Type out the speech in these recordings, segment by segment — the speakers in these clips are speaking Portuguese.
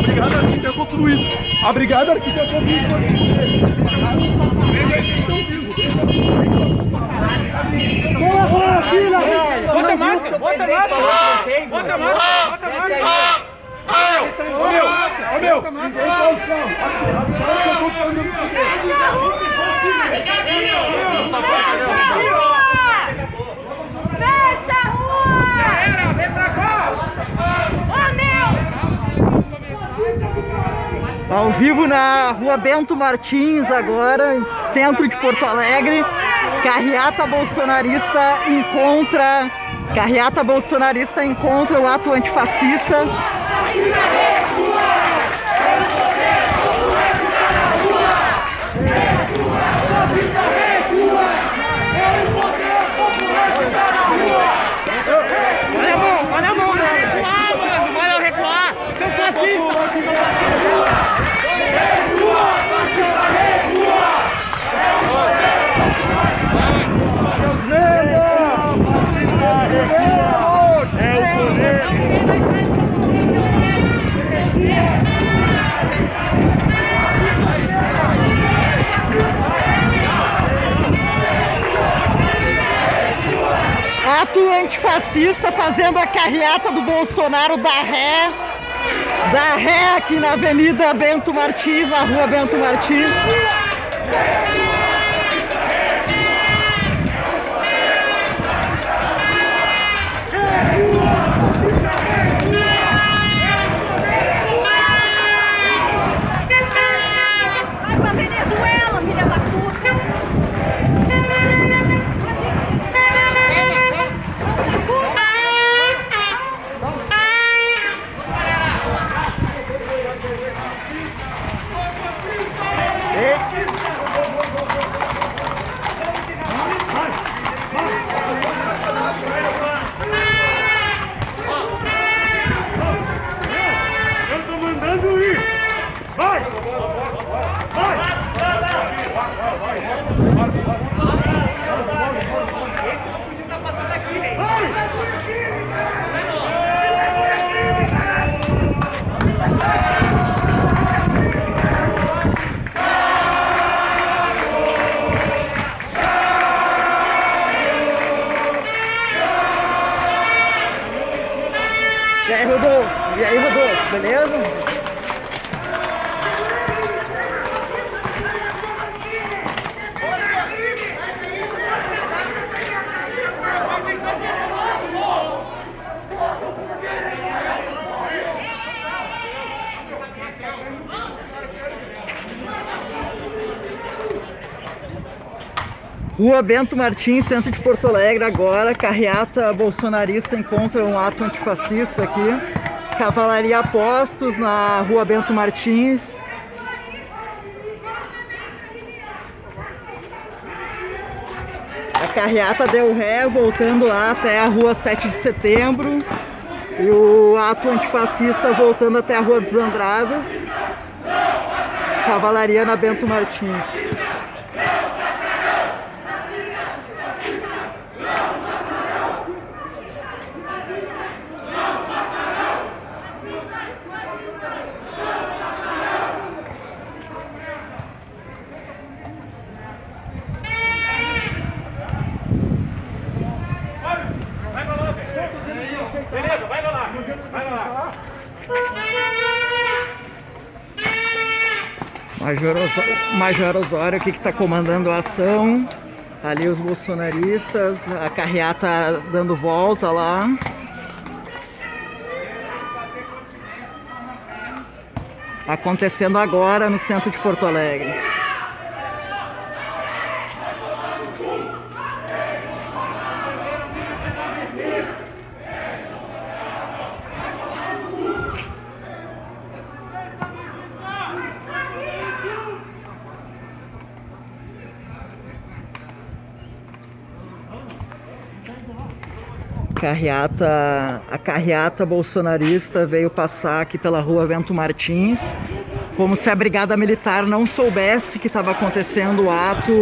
brigada arquitetou tudo isso. A brigada arquitetou tudo isso. Bota máscara, bota máscara. Bota máscara, bota máscara. Ô meu, ninguém tá os carros. Fecha a rua! Galera, vem pra cá! Ô, meu! Ao vivo na rua Bento Martins agora, centro de Porto Alegre, carreata bolsonarista encontra o ato antifascista. Olha a mão, vai não recuar! Ato antifascista fazendo a carreata do Bolsonaro da ré aqui na Avenida Bento Martins, na rua Bento Martins. Vai pra Venezuela, filha da puta! Eu tô mandando ir! Vai! E aí, Rodolfo, beleza? Rua Bento Martins, centro de Porto Alegre agora, carreata bolsonarista encontra um ato antifascista aqui. Cavalaria a postos na rua Bento Martins. A carreata deu ré, voltando lá até a rua 7 de setembro. E o ato antifascista voltando até a rua dos Andradas. Cavalaria na Bento Martins. Beleza, vai lá! Vai lá! Major Osório aqui que está comandando a ação. Ali os bolsonaristas, a carreata dando volta lá. Acontecendo agora no centro de Porto Alegre. A carreata bolsonarista veio passar aqui pela rua Bento Martins, como se a Brigada Militar não soubesse que estava acontecendo o ato,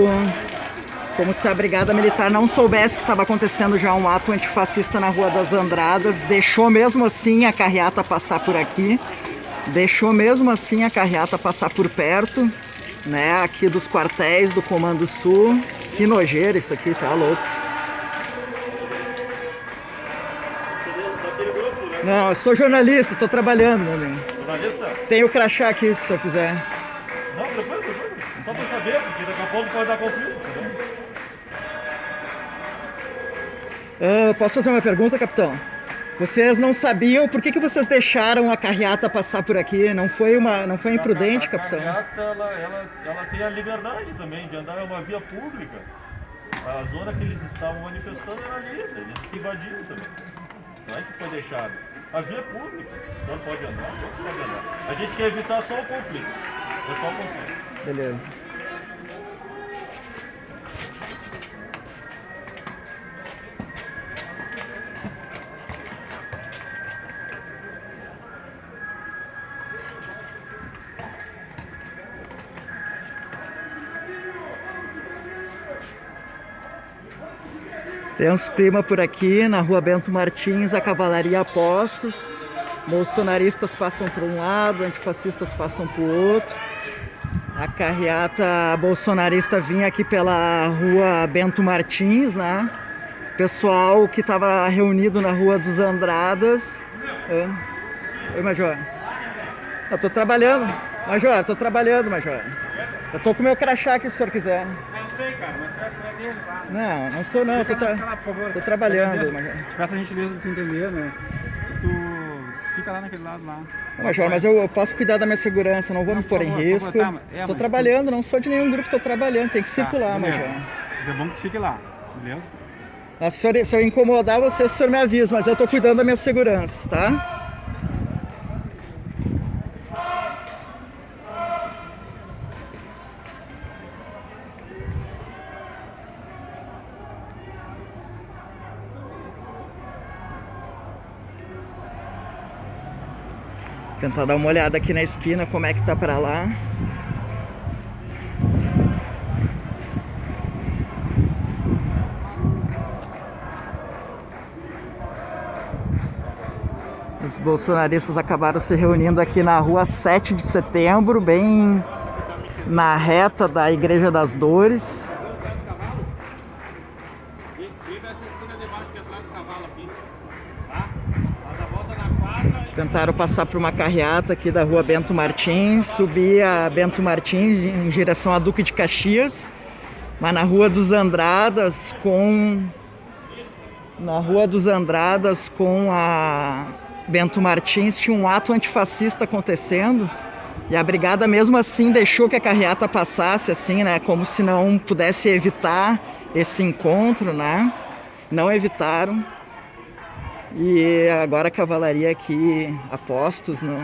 como se a Brigada Militar não soubesse que estava acontecendo já um ato antifascista na Rua das Andradas, deixou mesmo assim a carreata passar por aqui. deixou mesmo assim a carreata passar por perto, né, aqui dos quartéis do Comando Sul. Que nojeira isso aqui, tá louco. Não, eu sou jornalista, tô trabalhando, meu amigo. Jornalista? Tenho o crachá aqui, se você quiser. Não, tranquilo. Só pra saber, porque daqui a pouco pode dar conflito. Posso fazer uma pergunta, capitão? Vocês não sabiam por que vocês deixaram a carreata passar por aqui? Não foi imprudente, capitão? A carreata, ela tem a liberdade também de andar, é uma via pública. A zona que eles estavam manifestando era livre, eles invadiram também. Não é que foi deixado. A via é pública, o senhor pode andar, todos podem andar. A gente quer evitar só o conflito. É só o conflito. Beleza. Tenso clima por aqui, na rua Bento Martins, a cavalaria a postos. Bolsonaristas passam por um lado, antifascistas passam por outro. A carreata bolsonarista vinha aqui pela rua Bento Martins, né? Pessoal que estava reunido na rua dos Andradas. Oi, Major. Eu tô trabalhando. Major, tô trabalhando, Major. Eu tô com o meu crachá aqui, se o senhor quiser. Eu sei, cara, mas tu é dele, tá? Não sou não, Fica lá, por favor. tô trabalhando, Major. Te peço a gentileza de tu entender, né? Tu fica lá naquele lado lá. Major, mas eu posso cuidar da minha segurança, não vou me pôr em risco. Tô trabalhando, não sou de nenhum grupo, tô trabalhando, tem que circular, Major. Mas é bom que tu fique lá, beleza? Mas, se eu incomodar você, o senhor me avisa, mas eu tô cuidando da minha segurança, tá? Tentar dar uma olhada aqui na esquina, como é que tá pra lá. Os bolsonaristas acabaram se reunindo aqui na rua 7 de setembro, bem na reta da Igreja das Dores. Tentaram passar por uma carreata aqui da rua Bento Martins, subir a Bento Martins em direção a Duque de Caxias, mas na rua dos Andradas com a Bento Martins tinha um ato antifascista acontecendo e a brigada mesmo assim deixou que a carreata passasse assim, né, como se não pudesse evitar esse encontro, né? Não evitaram. E agora a cavalaria aqui a postos no...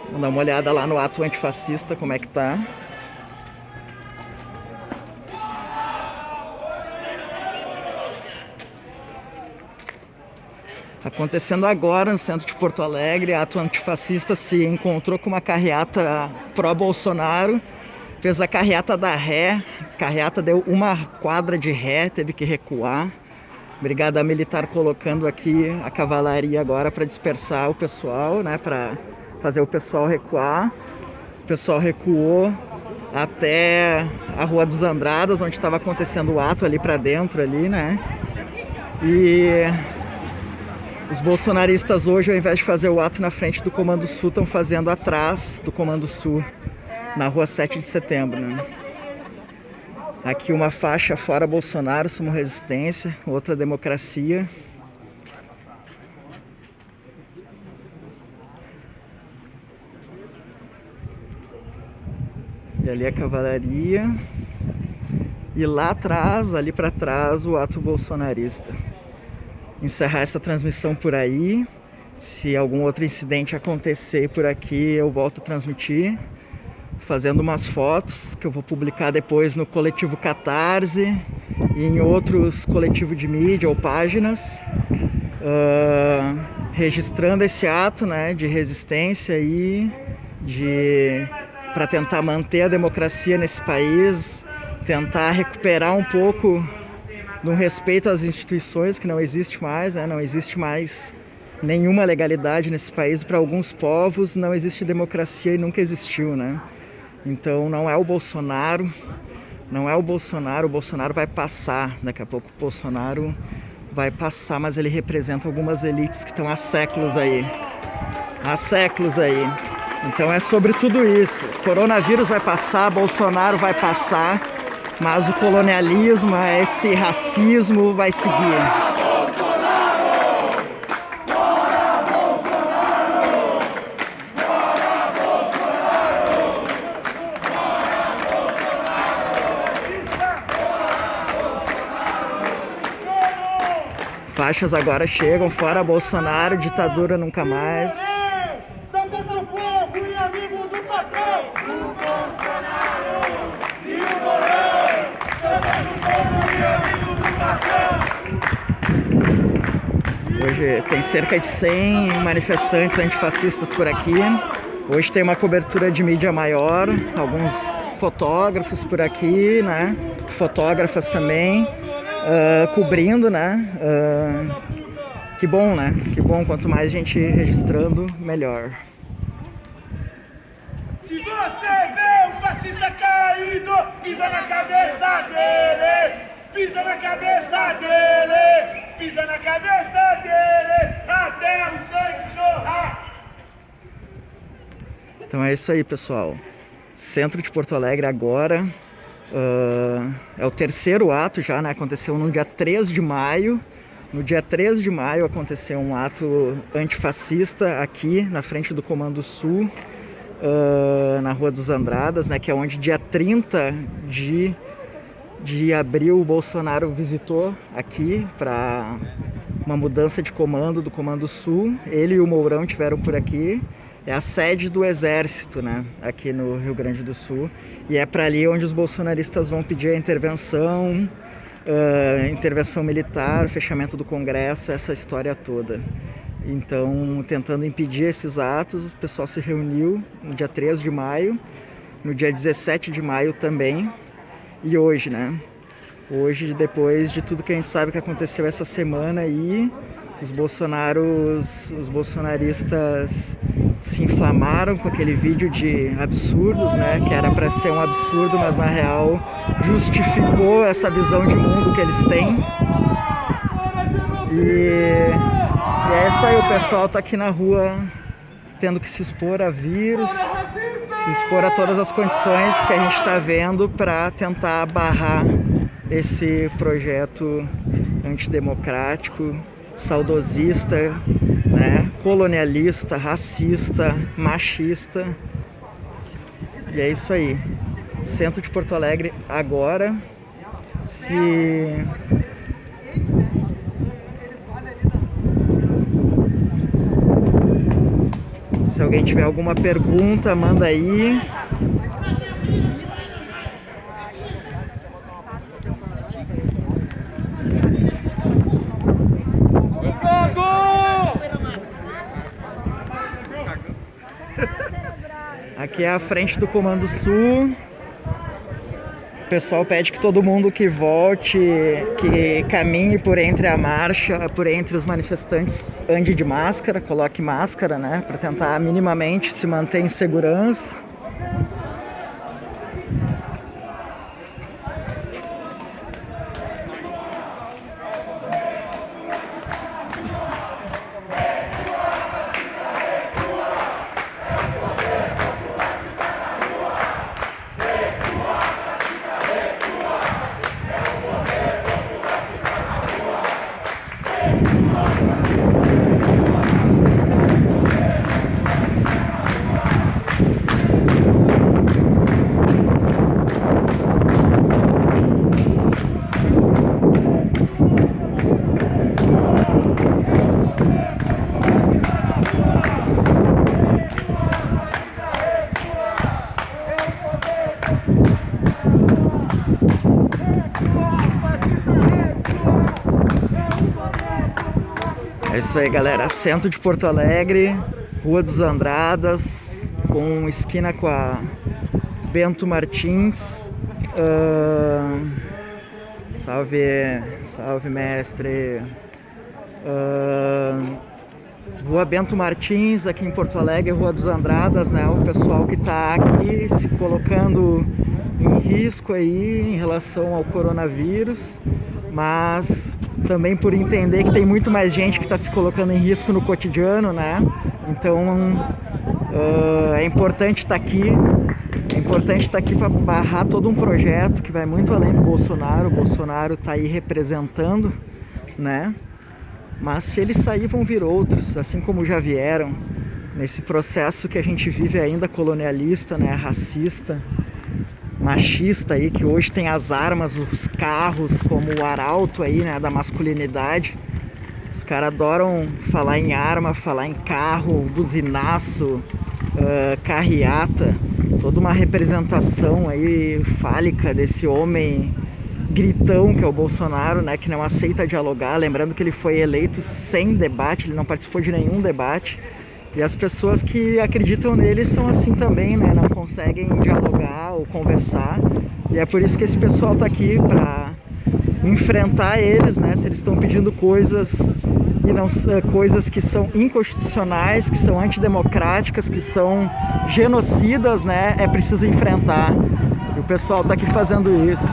Vamos dar uma olhada lá no ato antifascista, como é que tá. Acontecendo agora no centro de Porto Alegre, ato antifascista se encontrou com uma carreata pró-Bolsonaro. Fez a carreata da ré, a carreata deu uma quadra de ré, teve que recuar. Brigada Militar colocando aqui a cavalaria agora para dispersar o pessoal, né, para fazer o pessoal recuar. O pessoal recuou até a Rua dos Andradas, onde estava acontecendo o ato ali para dentro ali, né? E os bolsonaristas hoje, ao invés de fazer o ato na frente do Comando Sul, estão fazendo atrás do Comando Sul. Na rua 7 de setembro, né? Aqui uma faixa fora Bolsonaro, somos resistência, outra democracia. E ali a cavalaria. E lá atrás, ali para trás, o ato bolsonarista. Encerrar essa transmissão por aí. Se algum outro incidente acontecer por aqui, eu volto a transmitir. Fazendo umas fotos que eu vou publicar depois no coletivo Catarse e em outros coletivos de mídia ou páginas, registrando esse ato, né, de resistência aí, para tentar manter a democracia nesse país, tentar recuperar um pouco de um respeito às instituições que não existe mais, né? Não existe mais nenhuma legalidade nesse país. Para alguns povos não existe democracia e nunca existiu, né? Então não é o Bolsonaro, o Bolsonaro vai passar, daqui a pouco o Bolsonaro vai passar, mas ele representa algumas elites que estão há séculos aí. Então é sobre tudo isso. Coronavírus vai passar, Bolsonaro vai passar, mas o colonialismo, esse racismo vai seguir. Faixas agora chegam, fora Bolsonaro, ditadura nunca mais. São contra o povo e amigo do patrão. O Bolsonaro e o Mourão. São contra o povo e amigo do patrão. Hoje tem cerca de 100 manifestantes antifascistas por aqui. Hoje tem uma cobertura de mídia maior, alguns fotógrafos por aqui, né? Fotógrafas também. Cobrindo, né? Que bom, né? Que bom, quanto mais gente registrando, melhor. Se você vê um fascista caído, pisa na cabeça dele, pisa na cabeça dele, pisa na cabeça dele, até o sangue jorrar. Então é isso aí, pessoal. Centro de Porto Alegre agora. É o terceiro ato já, né? Aconteceu no dia 3 de maio. No dia 3 de maio aconteceu um ato antifascista aqui na frente do Comando Sul, na Rua dos Andradas, né? Que é onde dia 30 de abril o Bolsonaro visitou aqui para uma mudança de comando do Comando Sul. Ele e o Mourão tiveram por aqui. É a sede do Exército, né, aqui no Rio Grande do Sul, e é para ali onde os bolsonaristas vão pedir a intervenção militar, fechamento do Congresso, essa história toda. Então, tentando impedir esses atos, o pessoal se reuniu no dia 3 de maio, no dia 17 de maio também, e hoje, né, hoje, depois de tudo que a gente sabe que aconteceu essa semana aí, os bolsonaristas se inflamaram com aquele vídeo de absurdos, né? Que era para ser um absurdo, mas na real justificou essa visão de mundo que eles têm. E é isso aí, o pessoal tá aqui na rua tendo que se expor a vírus, se expor a todas as condições que a gente está vendo para tentar barrar esse projeto antidemocrático, saudosista, né, colonialista, racista, machista. E é isso aí. Centro de Porto Alegre agora. Se alguém tiver alguma pergunta, manda aí. Aqui é a frente do Comando Sul. O pessoal pede que todo mundo que volte, que caminhe por entre a marcha, por entre os manifestantes, ande de máscara, coloque máscara, né, para tentar minimamente se manter em segurança. É isso aí, galera. Centro de Porto Alegre, Rua dos Andradas, com esquina com a Bento Martins. Essa Salve, salve mestre. Rua Bento Martins, aqui em Porto Alegre, Rua dos Andradas, né? O pessoal que está aqui se colocando em risco aí em relação ao coronavírus, mas também por entender que tem muito mais gente que está se colocando em risco no cotidiano, né? Então é importante estar aqui. É importante estar aqui para barrar todo um projeto que vai muito além do Bolsonaro. O Bolsonaro está aí representando, né? Mas se eles sair, vão vir outros, assim como já vieram, nesse processo que a gente vive ainda colonialista, né? Racista, machista aí, que hoje tem as armas, os carros, como o arauto aí, né? Da masculinidade. Os caras adoram falar em arma, falar em carro, buzinaço, carreata, toda uma representação aí fálica desse homem gritão que é o Bolsonaro, né, que não aceita dialogar. Lembrando que ele foi eleito sem debate, ele não participou de nenhum debate, e as pessoas que acreditam nele são assim também, né, não conseguem dialogar ou conversar, e é por isso que esse pessoal tá aqui para enfrentar eles, né, se eles estão pedindo coisas e não coisas que são inconstitucionais, que são antidemocráticas, que são genocidas, né, é preciso enfrentar. E o pessoal tá aqui fazendo isso.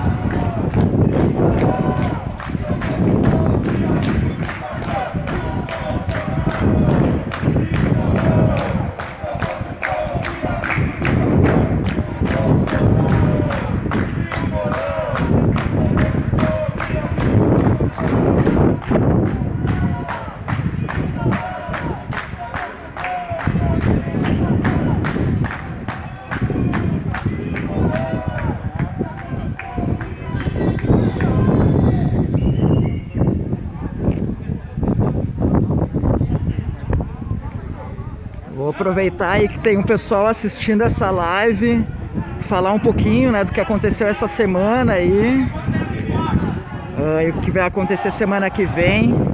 Vou aproveitar aí que tem um pessoal assistindo essa live, falar um pouquinho, né, do que aconteceu essa semana aí, e o que vai acontecer semana que vem.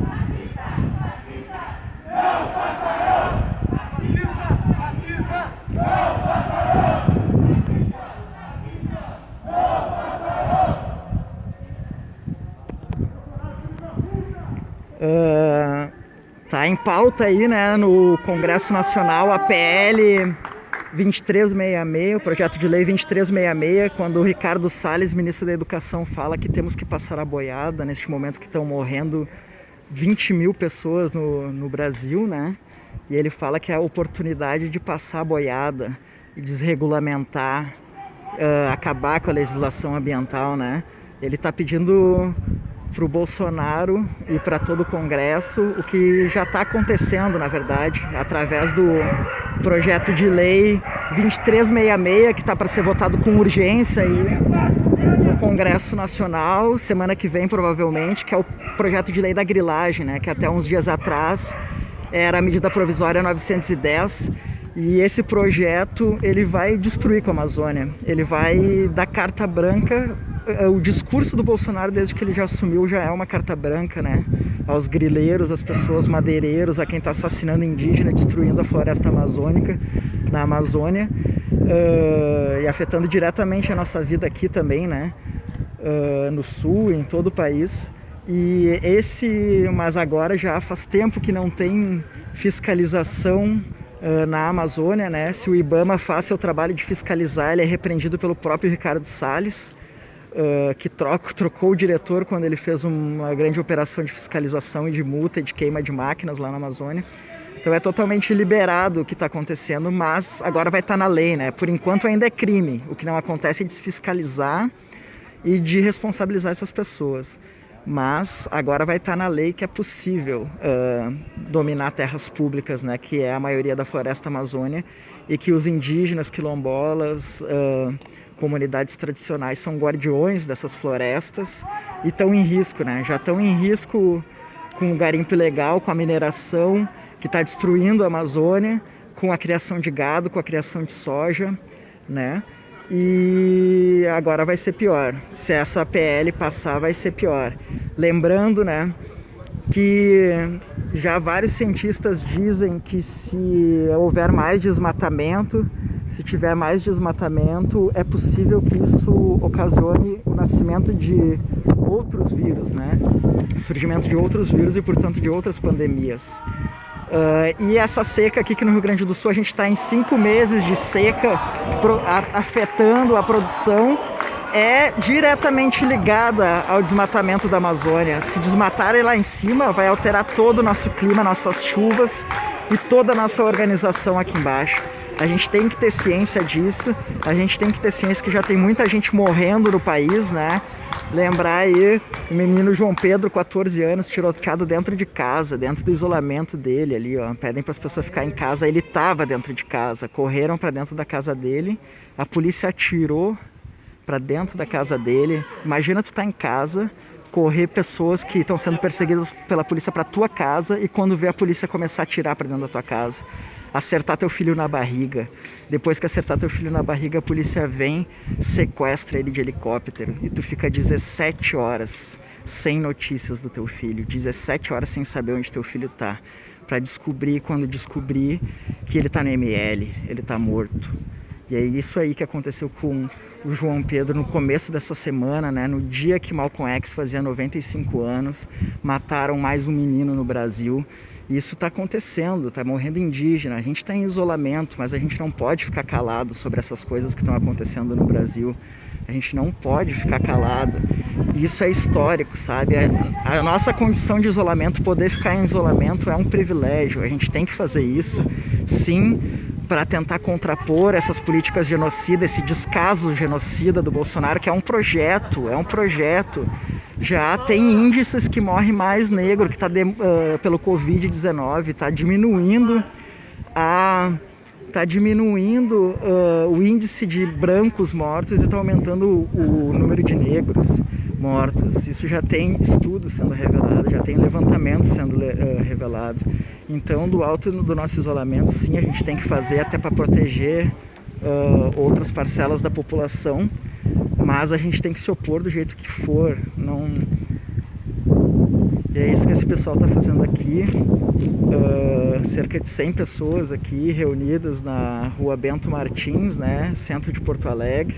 Tá em pauta aí, né, no Congresso Nacional a PL 2366, o projeto de lei 2366, quando o Ricardo Salles, ministro da Educação, fala que temos que passar a boiada neste momento que estão morrendo 20 mil pessoas no Brasil, né? E ele fala que é a oportunidade de passar a boiada e desregulamentar, acabar com a legislação ambiental, né? Ele está pedindo para o Bolsonaro e para todo o Congresso o que já está acontecendo, na verdade, através do projeto de lei 2366, que está para ser votado com urgência aí no Congresso Nacional, semana que vem provavelmente, que é o projeto de lei da grilagem, né, que até uns dias atrás era a medida provisória 910, e esse projeto ele vai destruir com a Amazônia, ele vai dar carta branca. O discurso do Bolsonaro, desde que ele já assumiu, já é uma carta branca, né? Aos grileiros, às pessoas madeireiros, a quem está assassinando indígena, destruindo a floresta amazônica, na Amazônia, e afetando diretamente a nossa vida aqui também, né? No sul, em todo o país. Mas agora já faz tempo que não tem fiscalização na Amazônia, né? Se o IBAMA faz seu trabalho de fiscalizar, ele é repreendido pelo próprio Ricardo Salles, que trocou o diretor quando ele fez uma grande operação de fiscalização e de multa e de queima de máquinas lá na Amazônia. Então é totalmente liberado o que está acontecendo, mas agora vai estar na lei, né? Por enquanto ainda é crime. O que não acontece é de se fiscalizar e de responsabilizar essas pessoas. Mas agora vai estar na lei que é possível dominar terras públicas, né? Que é a maioria da floresta amazônia, e que os indígenas, quilombolas, comunidades tradicionais são guardiões dessas florestas e estão em risco, né? Já estão em risco com o garimpo ilegal, com a mineração que está destruindo a Amazônia, com a criação de gado, com a criação de soja, né? E agora vai ser pior. Se essa PL passar, vai ser pior. Lembrando, né, que já vários cientistas dizem que se houver mais desmatamento, se tiver mais desmatamento, é possível que isso ocasione o nascimento de outros vírus, né? Surgimento de outros vírus e, portanto, de outras pandemias. E essa seca aqui que no Rio Grande do Sul a gente está em 5 meses de seca afetando a produção, é diretamente ligada ao desmatamento da Amazônia. Se desmatarem lá em cima, vai alterar todo o nosso clima, nossas chuvas e toda a nossa organização aqui embaixo. A gente tem que ter ciência disso, a gente tem que ter ciência que já tem muita gente morrendo no país, né? Lembrar aí o menino João Pedro, 14 anos, tiroteado dentro de casa, dentro do isolamento dele ali, ó. Pedem para as pessoas ficarem em casa, ele estava dentro de casa, correram para dentro da casa dele, a polícia atirou para dentro da casa dele. Imagina tu tá em casa, correr pessoas que estão sendo perseguidas pela polícia para tua casa e quando vê a polícia começar a atirar para dentro da tua casa. Acertar teu filho na barriga. Depois que acertar teu filho na barriga, a polícia vem, sequestra ele de helicóptero e tu fica 17 horas sem notícias do teu filho, 17 horas sem saber onde teu filho tá, para descobrir, quando descobrir, que ele tá no ML, ele tá morto. E é isso aí que aconteceu com o João Pedro no começo dessa semana, né? No dia que Malcolm X fazia 95 anos, mataram mais um menino no Brasil. E isso está acontecendo, está morrendo indígena. A gente está em isolamento, mas a gente não pode ficar calado sobre essas coisas que estão acontecendo no Brasil. A gente não pode ficar calado. E isso é histórico, sabe? A nossa condição de isolamento, poder ficar em isolamento é um privilégio. A gente tem que fazer isso, sim, para tentar contrapor essas políticas genocidas, esse descaso genocida do Bolsonaro, que é um projeto, Já tem índices que morre mais negro, que está pelo Covid-19, está diminuindo o índice de brancos mortos e está aumentando o número de negros mortos. Isso já tem estudo sendo revelado, já tem levantamento sendo revelado. Então, do alto do nosso isolamento, sim, a gente tem que fazer até para proteger outras parcelas da população, mas a gente tem que se opor do jeito que for. Não... E é isso que esse pessoal está fazendo aqui. Cerca de 100 pessoas aqui reunidas na rua Bento Martins, né, centro de Porto Alegre.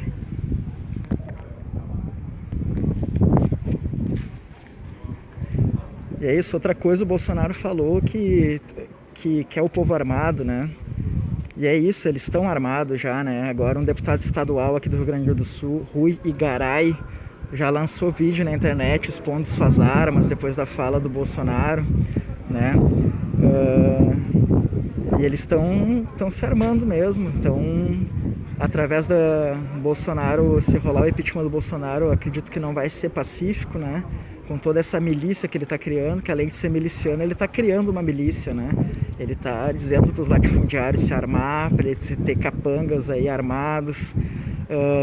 E é isso. Outra coisa, o Bolsonaro falou que quer o povo armado, né? E é isso, eles estão armados já, né? Agora um deputado estadual aqui do Rio Grande do Sul, Rui Igaray, já lançou vídeo na internet expondo suas armas depois da fala do Bolsonaro, né? E eles estão se armando mesmo. Então, através da Bolsonaro, se rolar o impeachment do Bolsonaro, eu acredito que não vai ser pacífico, né? Com toda essa milícia que ele está criando, que além de ser miliciano, ele está criando uma milícia, né? Ele está dizendo para os latifundiários se armar, para ele ter capangas aí armados,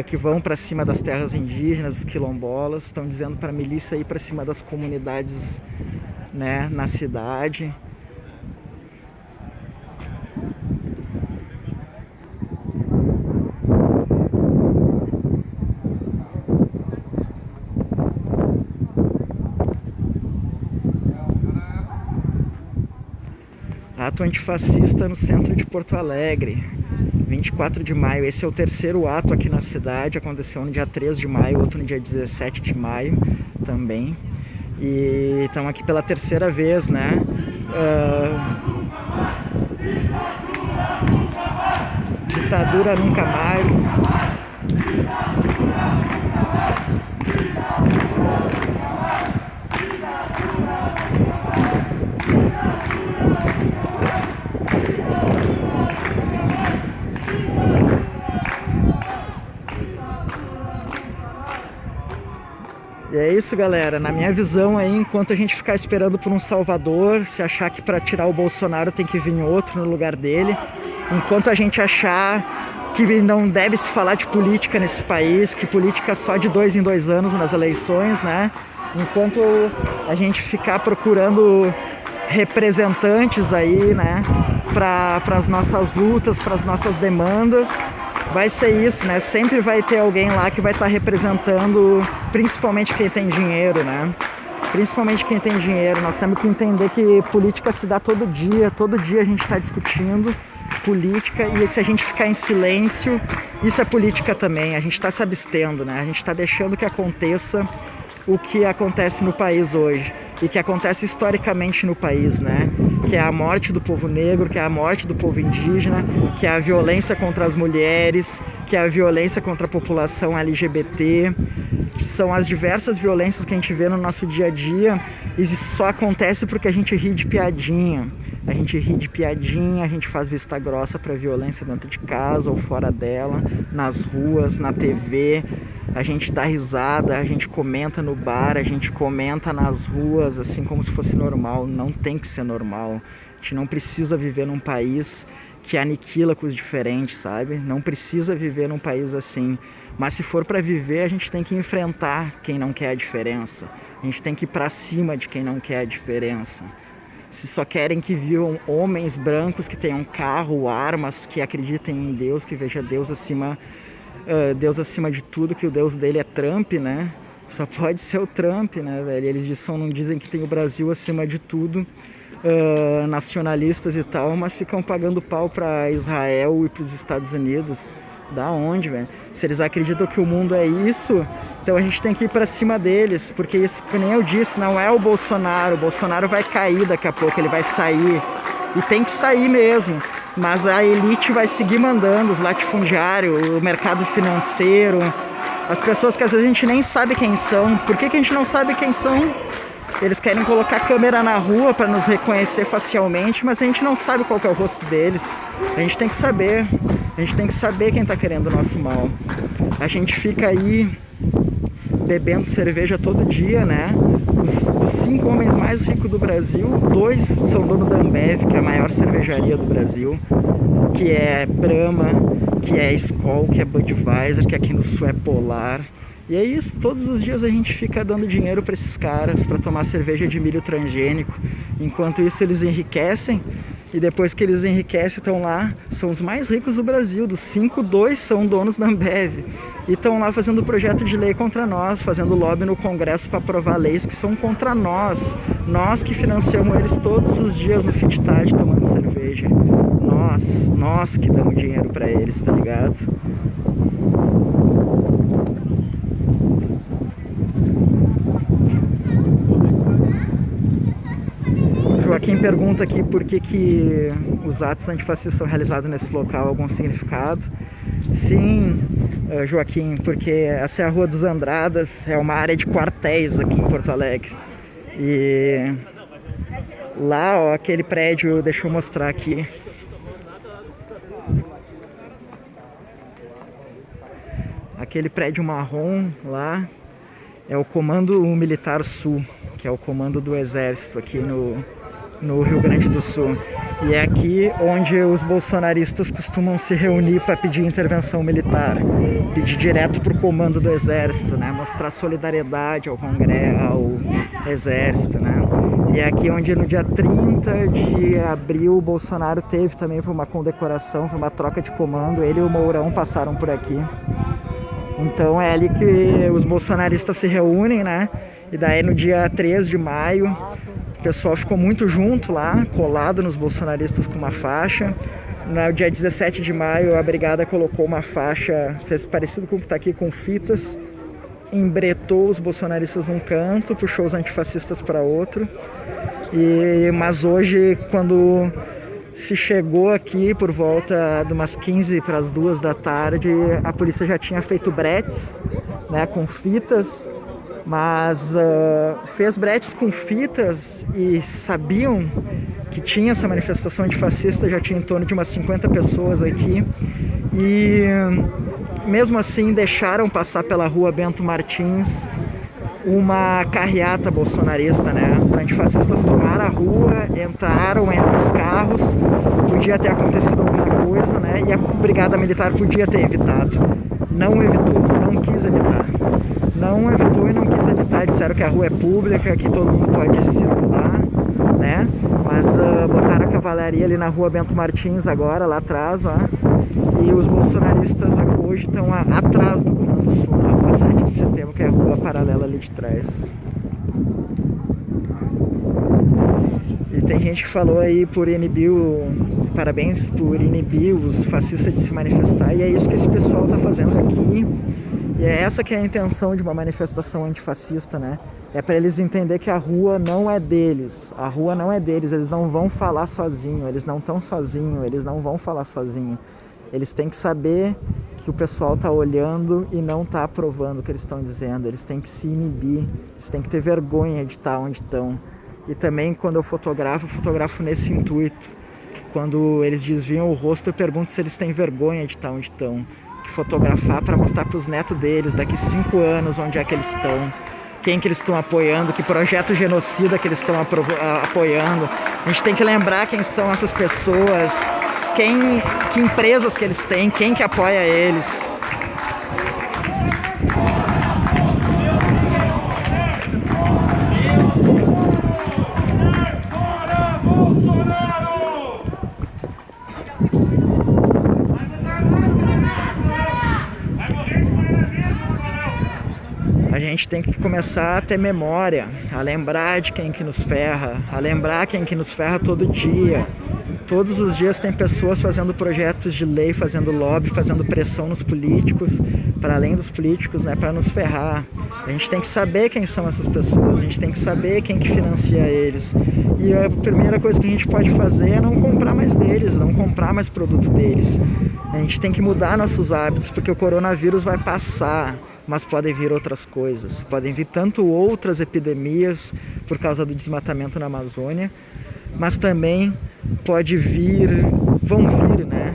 que vão para cima das terras indígenas, os quilombolas. Estão dizendo para a milícia ir para cima das comunidades, né, na cidade. Ato antifascista no centro de Porto Alegre, 24 de maio. Esse é o terceiro ato aqui na cidade. Aconteceu no dia 3 de maio, outro no dia 17 de maio também. E estamos aqui pela terceira vez, né? Ditadura nunca mais. E é isso, galera. Na minha visão aí, enquanto a gente ficar esperando por um salvador, se achar que para tirar o Bolsonaro tem que vir outro no lugar dele, enquanto a gente achar que não deve se falar de política nesse país, que política é só de 2 em 2 anos nas eleições, né? Enquanto a gente ficar procurando representantes aí, né, para as nossas lutas, para as nossas demandas, vai ser isso, né? Sempre vai ter alguém lá que vai estar representando, principalmente quem tem dinheiro, né? Principalmente quem tem dinheiro. Nós temos que entender que política se dá todo dia a gente está discutindo política, e se a gente ficar em silêncio, isso é política também. A gente está se abstendo, né? A gente está deixando que aconteça o que acontece no país hoje e que acontece historicamente no país, né? Que é a morte do povo negro, que é a morte do povo indígena, que é a violência contra as mulheres, que é a violência contra a população LGBT, que são as diversas violências que a gente vê no nosso dia a dia, e isso só acontece porque a gente ri de piadinha. A gente ri de piadinha, a gente faz vista grossa para violência dentro de casa ou fora dela, nas ruas, na TV. A gente dá risada, a gente comenta no bar, a gente comenta nas ruas, assim como se fosse normal. Não tem que ser normal. A gente não precisa viver num país que aniquila com os diferentes, sabe? Não precisa viver num país assim. Mas se for para viver, a gente tem que enfrentar quem não quer a diferença. A gente tem que ir para cima de quem não quer a diferença. Se só querem que vivam homens brancos que tenham carro, armas, que acreditem em Deus, que veja Deus acima de tudo, que o Deus dele é Trump, né? Só pode ser o Trump, né, velho? Eles não dizem que tem o Brasil acima de tudo, nacionalistas e tal, mas ficam pagando pau para Israel e para os Estados Unidos. Da onde, velho? Se eles acreditam que o mundo é isso, então a gente tem que ir pra cima deles, porque isso, que nem eu disse, não é o Bolsonaro vai cair daqui a pouco, ele vai sair, e tem que sair mesmo, mas a elite vai seguir mandando, os latifundiários, o mercado financeiro, as pessoas que às vezes a gente nem sabe quem são. Por que a gente não sabe quem são? Eles querem colocar câmera na rua para nos reconhecer facialmente, mas a gente não sabe qual que é o rosto deles. A gente tem que saber quem está querendo o nosso mal. A gente fica aí bebendo cerveja todo dia, né? Dos 5 homens mais ricos do Brasil, 2 são dono da Ambev, que é a maior cervejaria do Brasil, que é Brahma, que é Skol, que é Budweiser, que aqui no Sul é Polar. E é isso, todos os dias a gente fica dando dinheiro para esses caras, para tomar cerveja de milho transgênico. Enquanto isso eles enriquecem, e depois que eles enriquecem estão lá, são os mais ricos do Brasil, dos 5, 2 são donos da Ambev. E estão lá fazendo projeto de lei contra nós, fazendo lobby no Congresso para aprovar leis que são contra nós. Nós que financiamos eles todos os dias no fim de tarde tomando cerveja. Nós que damos dinheiro para eles, tá ligado? Joaquim pergunta aqui por que os atos antifascistas são realizados nesse local, algum significado? Sim, Joaquim, porque essa é a Rua dos Andradas, é uma área de quartéis aqui em Porto Alegre. E lá, ó, aquele prédio, deixa eu mostrar aqui. Aquele prédio marrom lá é o Comando Militar Sul, que é o comando do Exército aqui no Rio Grande do Sul. E é aqui onde os bolsonaristas costumam se reunir para pedir intervenção militar, pedir direto para o comando do Exército, né? Mostrar solidariedade ao Congresso, ao Exército, né? E é aqui onde no dia 30 de abril o Bolsonaro teve também para uma condecoração, para uma troca de comando, ele e o Mourão passaram por aqui. Então é ali que os bolsonaristas se reúnem, né? E daí no dia 3 de maio o pessoal ficou muito junto lá, colado nos bolsonaristas com uma faixa. No dia 17 de maio a brigada colocou uma faixa, fez parecido com o que está aqui, com fitas, embretou os bolsonaristas num canto, puxou os antifascistas para outro. Mas hoje, quando se chegou aqui por volta de umas 15 para as 2 da tarde, a polícia já tinha feito bretes, né, com fitas, mas fez bretes com fitas e sabiam que tinha essa manifestação antifascista, já tinha em torno de umas 50 pessoas aqui, e mesmo assim deixaram passar pela rua Bento Martins uma carreata bolsonarista, né? Os antifascistas tomaram a rua, entraram entre os carros, podia ter acontecido alguma coisa, né? E a brigada militar podia ter evitado. Não evitou, não quis evitar. Não evitou e não quis evitar. Disseram que a rua é pública, que todo mundo pode circular, né? Mas botaram a cavalaria ali na rua Bento Martins agora, lá atrás, ó. E os bolsonaristas hoje estão atrás do Comando Sul, na rua 7 de setembro, que é a rua paralela ali de trás. E tem gente que falou aí por inibir parabéns por inibir os fascistas de se manifestar, e é isso que esse pessoal está fazendo aqui. E é essa que é a intenção de uma manifestação antifascista, né? É para eles entenderem que a rua não é deles. A rua não é deles, eles não vão falar sozinho, eles não estão sozinhos, eles não vão falar sozinho. Eles têm que saber que o pessoal está olhando e não está aprovando o que eles estão dizendo. Eles têm que se inibir, eles têm que ter vergonha de estar onde estão. E também quando eu fotografo nesse intuito. Quando eles desviam o rosto, eu pergunto se eles têm vergonha de estar onde estão. Que fotografar para mostrar para os netos deles, daqui 5 anos, onde é que eles estão. Quem que eles estão apoiando, que projeto genocida que eles estão apoiando. A gente tem que lembrar quem são essas pessoas, que empresas que eles têm, quem que apoia eles. A gente tem que começar a ter memória, a lembrar de quem que nos ferra, a lembrar quem que nos ferra todo dia. Todos os dias tem pessoas fazendo projetos de lei, fazendo lobby, fazendo pressão nos políticos, para além dos políticos, né, para nos ferrar. A gente tem que saber quem são essas pessoas, a gente tem que saber quem que financia eles. E a primeira coisa que a gente pode fazer é não comprar mais deles, não comprar mais produto deles. A gente tem que mudar nossos hábitos, porque o coronavírus vai passar, mas podem vir outras coisas. Podem vir tanto outras epidemias por causa do desmatamento na Amazônia, mas também vão vir, né,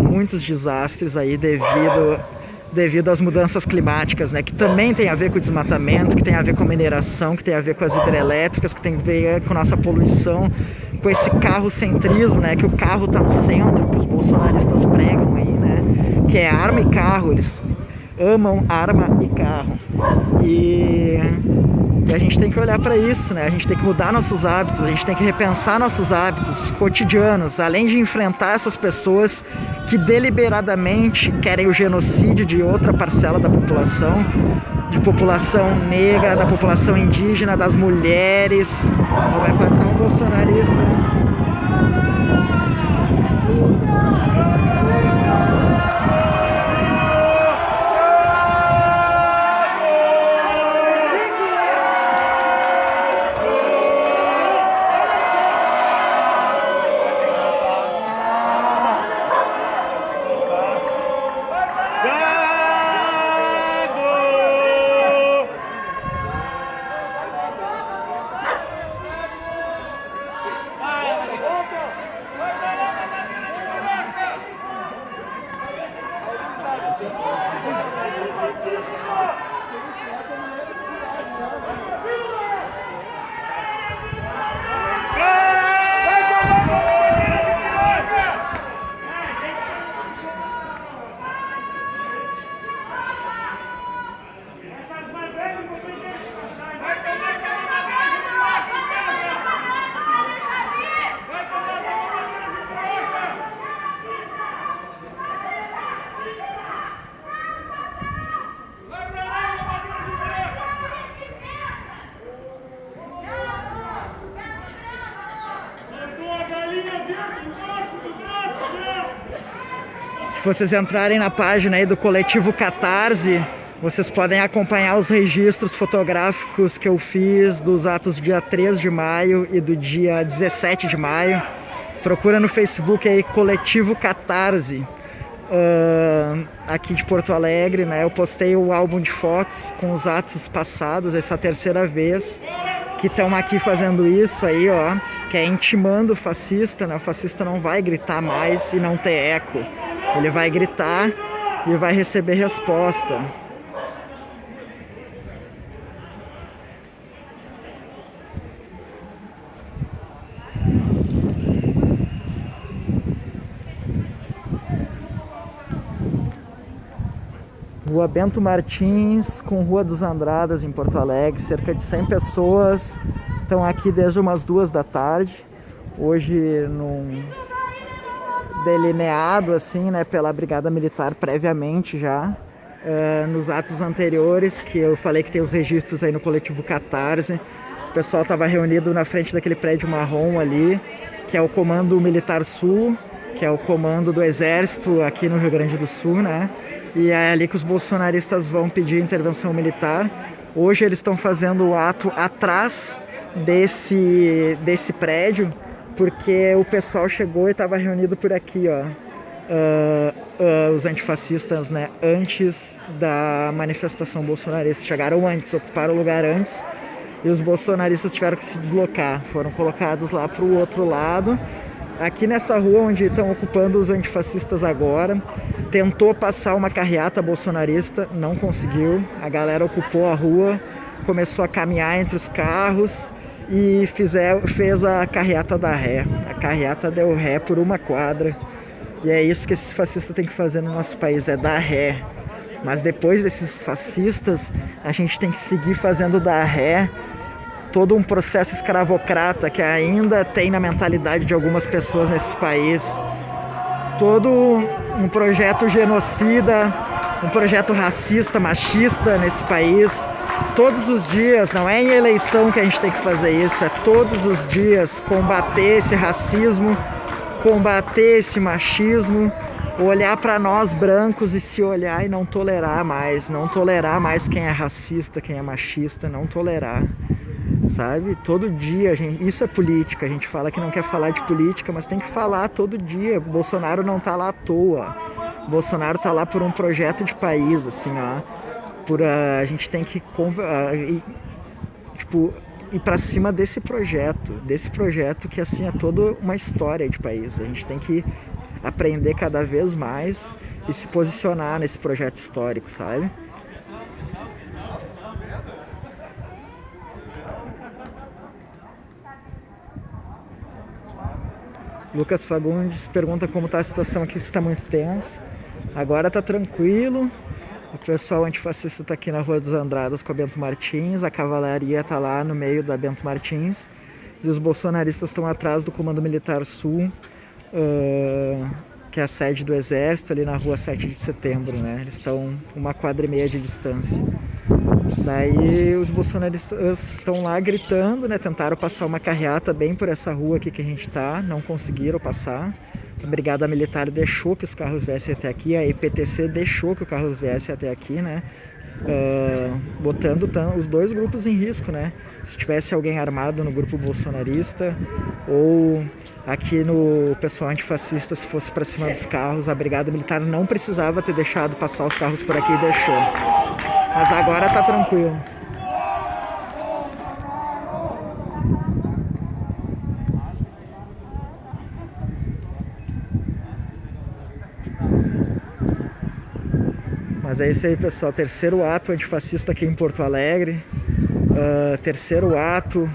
muitos desastres aí devido às mudanças climáticas, né, que também tem a ver com o desmatamento, que tem a ver com a mineração, que tem a ver com as hidrelétricas, que tem a ver com a nossa poluição, com esse carrocentrismo, né, que o carro está no centro, que os bolsonaristas pregam aí, né, que é arma e carro, eles amam arma e carro. E a gente tem que olhar para isso, né? A gente tem que mudar nossos hábitos, a gente tem que repensar nossos hábitos cotidianos, além de enfrentar essas pessoas que deliberadamente querem o genocídio de outra parcela da população, de população negra, da população indígena, das mulheres. Vai passar um bolsonarista. Se vocês entrarem na página aí do Coletivo Catarse, vocês podem acompanhar os registros fotográficos que eu fiz dos atos do dia 3 de maio e do dia 17 de maio. Procura no Facebook aí Coletivo Catarse, aqui de Porto Alegre, né? Eu postei o álbum de fotos com os atos passados, essa é a terceira vez que estão aqui fazendo isso aí, ó, que é intimando o fascista, né? O fascista não vai gritar mais e não ter eco. Ele vai gritar e vai receber resposta. Rua Bento Martins com Rua dos Andradas em Porto Alegre. Cerca de 100 pessoas estão aqui desde umas 2 da tarde. Hoje num delineado assim, né, pela Brigada Militar previamente já, nos atos anteriores, que eu falei que tem os registros aí no Coletivo Catarse. O pessoal estava reunido na frente daquele prédio marrom ali, que é o Comando Militar Sul, que é o comando do Exército aqui no Rio Grande do Sul, né? e é ali que os bolsonaristas vão pedir intervenção militar. Hoje eles estão fazendo o ato atrás desse prédio, porque o pessoal chegou e estava reunido por aqui, ó. Os antifascistas, né, antes da manifestação bolsonarista. Chegaram antes, ocuparam o lugar antes, e os bolsonaristas tiveram que se deslocar. Foram colocados lá para o outro lado. Aqui nessa rua onde estão ocupando os antifascistas agora, tentou passar uma carreata bolsonarista, não conseguiu. A galera ocupou a rua, começou a caminhar entre os carros e fez a carreata dar ré. A carreata deu ré por uma quadra. E é isso que esses fascistas têm que fazer no nosso país, é dar ré. Mas depois desses fascistas, a gente tem que seguir fazendo dar ré. Todo um processo escravocrata que ainda tem na mentalidade de algumas pessoas nesse país. Todo um projeto genocida, um projeto racista, machista nesse país. Todos os dias, não é em eleição que a gente tem que fazer isso, é todos os dias combater esse racismo, combater esse machismo, olhar para nós brancos e se olhar e não tolerar mais quem é racista, quem é machista, não tolerar. Sabe? Todo dia, isso é política. A gente fala que não quer falar de política, mas tem que falar todo dia. O Bolsonaro não tá lá à toa. O Bolsonaro tá lá por um projeto de país, assim, ó. A gente tem que ir para cima desse projeto que, assim, é toda uma história de país. A gente tem que aprender cada vez mais e se posicionar nesse projeto histórico, sabe? Lucas Fagundes pergunta como está a situação aqui, se está muito tenso. Agora está tranquilo. O pessoal antifascista está aqui na Rua dos Andradas com a Bento Martins. A cavalaria está lá no meio da Bento Martins. E os bolsonaristas estão atrás do Comando Militar Sul, que é a sede do Exército, ali na Rua 7 de Setembro, né? Eles estão 1,5 quadra de distância. Daí os bolsonaristas estão lá gritando, né? Tentaram passar uma carreata bem por essa rua aqui que a gente tá, não conseguiram passar. A Brigada Militar deixou que os carros viessem até aqui, a EPTC deixou que os carros viessem até aqui, né? Botando os dois grupos em risco, né? Se tivesse alguém armado no grupo bolsonarista ou aqui no pessoal antifascista, se fosse para cima dos carros, a Brigada Militar não precisava ter deixado passar os carros por aqui e deixou. Mas agora tá tranquilo. Mas é isso aí, pessoal. Terceiro ato antifascista aqui em Porto Alegre. Terceiro ato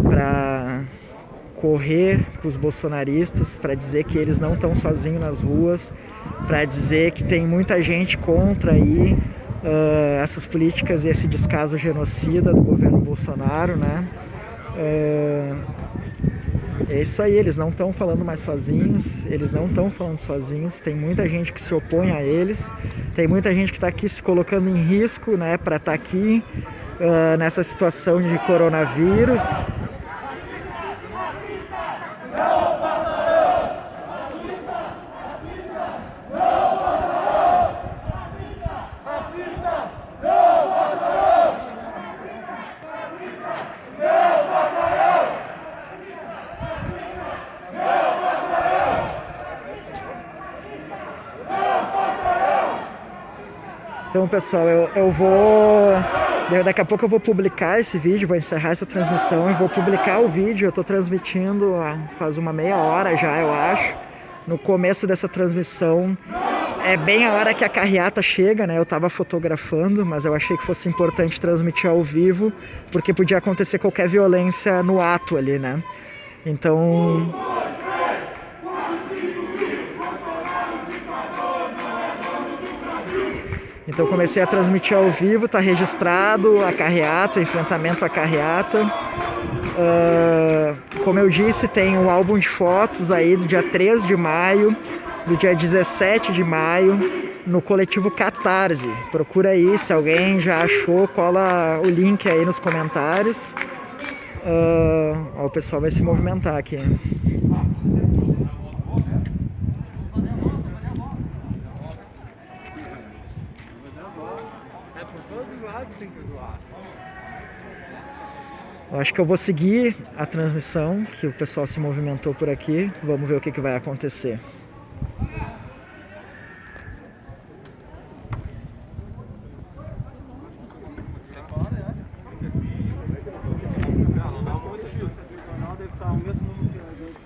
para correr com os bolsonaristas, para dizer que eles não estão sozinhos nas ruas, para dizer que tem muita gente contra aí essas políticas e esse descaso genocida do governo Bolsonaro, né? É isso aí, eles não estão falando mais sozinhos, tem muita gente que se opõe a eles, tem muita gente que está aqui se colocando em risco, né, para estar aqui nessa situação de coronavírus. Então, pessoal, eu vou... Daqui a pouco eu vou publicar esse vídeo, vou encerrar essa transmissão e vou publicar o vídeo. Eu estou transmitindo faz uma meia hora já, eu acho. No começo dessa transmissão, é bem a hora que a carreata chega, né? Eu estava fotografando, mas eu achei que fosse importante transmitir ao vivo, porque podia acontecer qualquer violência no ato ali, né? Então... Então comecei a transmitir ao vivo, tá registrado a carreata, o enfrentamento à carreata. Como eu disse, tem um álbum de fotos aí do dia 3 de maio, do dia 17 de maio, no coletivo Catarse. Procura aí, se alguém já achou, cola o link aí nos comentários. O pessoal vai se movimentar aqui. Eu acho que eu vou seguir a transmissão, que o pessoal se movimentou por aqui. Vamos ver o que vai acontecer.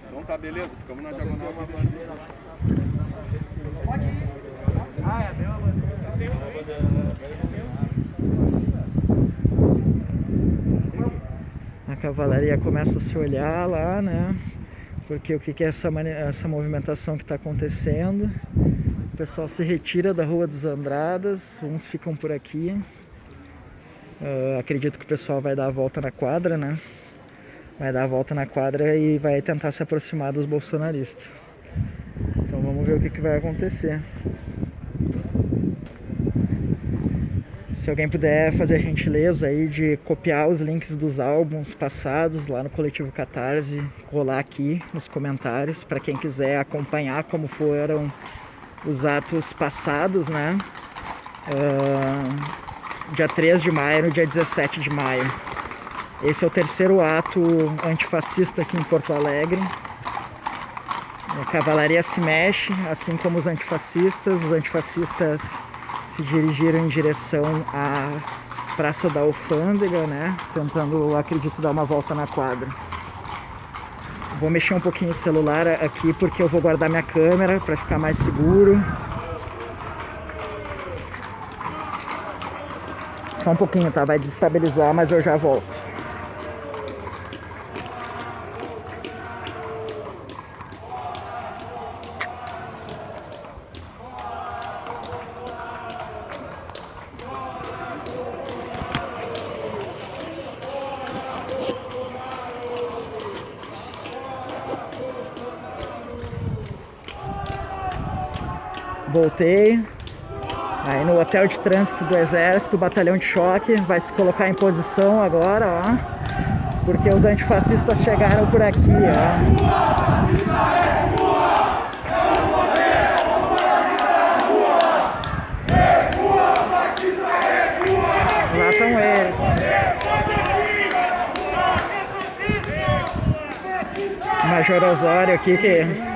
Então tá, beleza, ficamos na diagonal. Pode ir. Ah, é a mesma A cavalaria começa a se olhar lá, né? Porque o que é essa movimentação que está acontecendo? O pessoal se retira da Rua dos Andradas, uns ficam por aqui. Acredito que o pessoal vai dar a volta na quadra, né? Vai dar a volta na quadra e vai tentar se aproximar dos bolsonaristas. Então vamos ver o que vai acontecer. Se alguém puder fazer a gentileza aí de copiar os links dos álbuns passados lá no Coletivo Catarse, colar aqui nos comentários para quem quiser acompanhar como foram os atos passados, né? Dia 3 de maio, no dia 17 de maio. Esse é o terceiro ato antifascista aqui em Porto Alegre. A cavalaria se mexe, assim como os antifascistas. Os antifascistas se dirigiram em direção à Praça da Alfândega, né? Tentando, acredito, dar uma volta na quadra. Vou mexer um pouquinho o celular aqui porque eu vou guardar minha câmera para ficar mais seguro. Só um pouquinho, tá? Vai desestabilizar, mas eu já volto. Voltei. Aí no hotel de trânsito do Exército, o batalhão de choque vai se colocar em posição agora, ó. Porque os antifascistas chegaram por aqui, ó. Lá estão eles. Major Osório aqui que...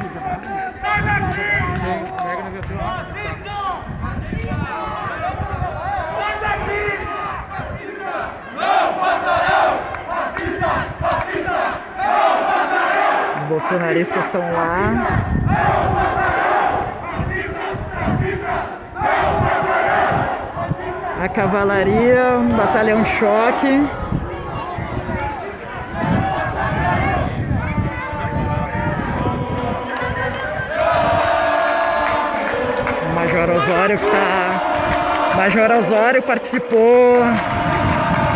Os bolsonaristas estão lá. A cavalaria, um batalhão de choque. O Major Osório que tá... Major Osório participou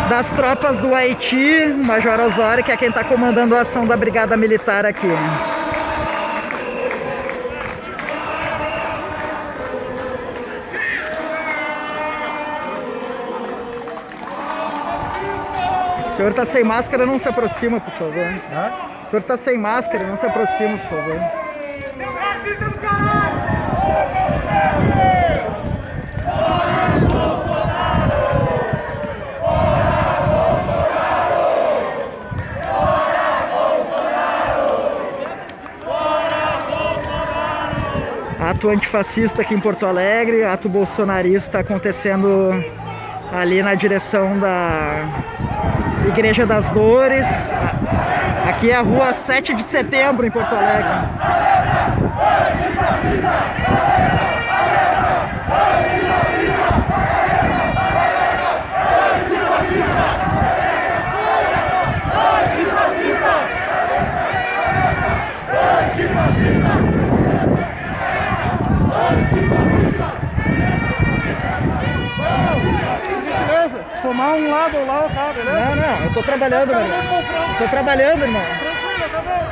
das tropas do Haiti, o Major Osório, que é quem está comandando a ação da Brigada Militar aqui. O senhor está sem máscara, não se aproxima, por favor. O senhor está sem máscara, não se aproxima, por favor. Ato antifascista aqui em Porto Alegre, ato bolsonarista acontecendo ali na direção da Igreja das Dores. Aqui é a rua 7 de setembro em Porto Alegre. Beleza, tomar um lado ou lá, tá, beleza? Não, eu tô trabalhando, meu irmão. Tô trabalhando, irmão. Tranquilo, tá bom.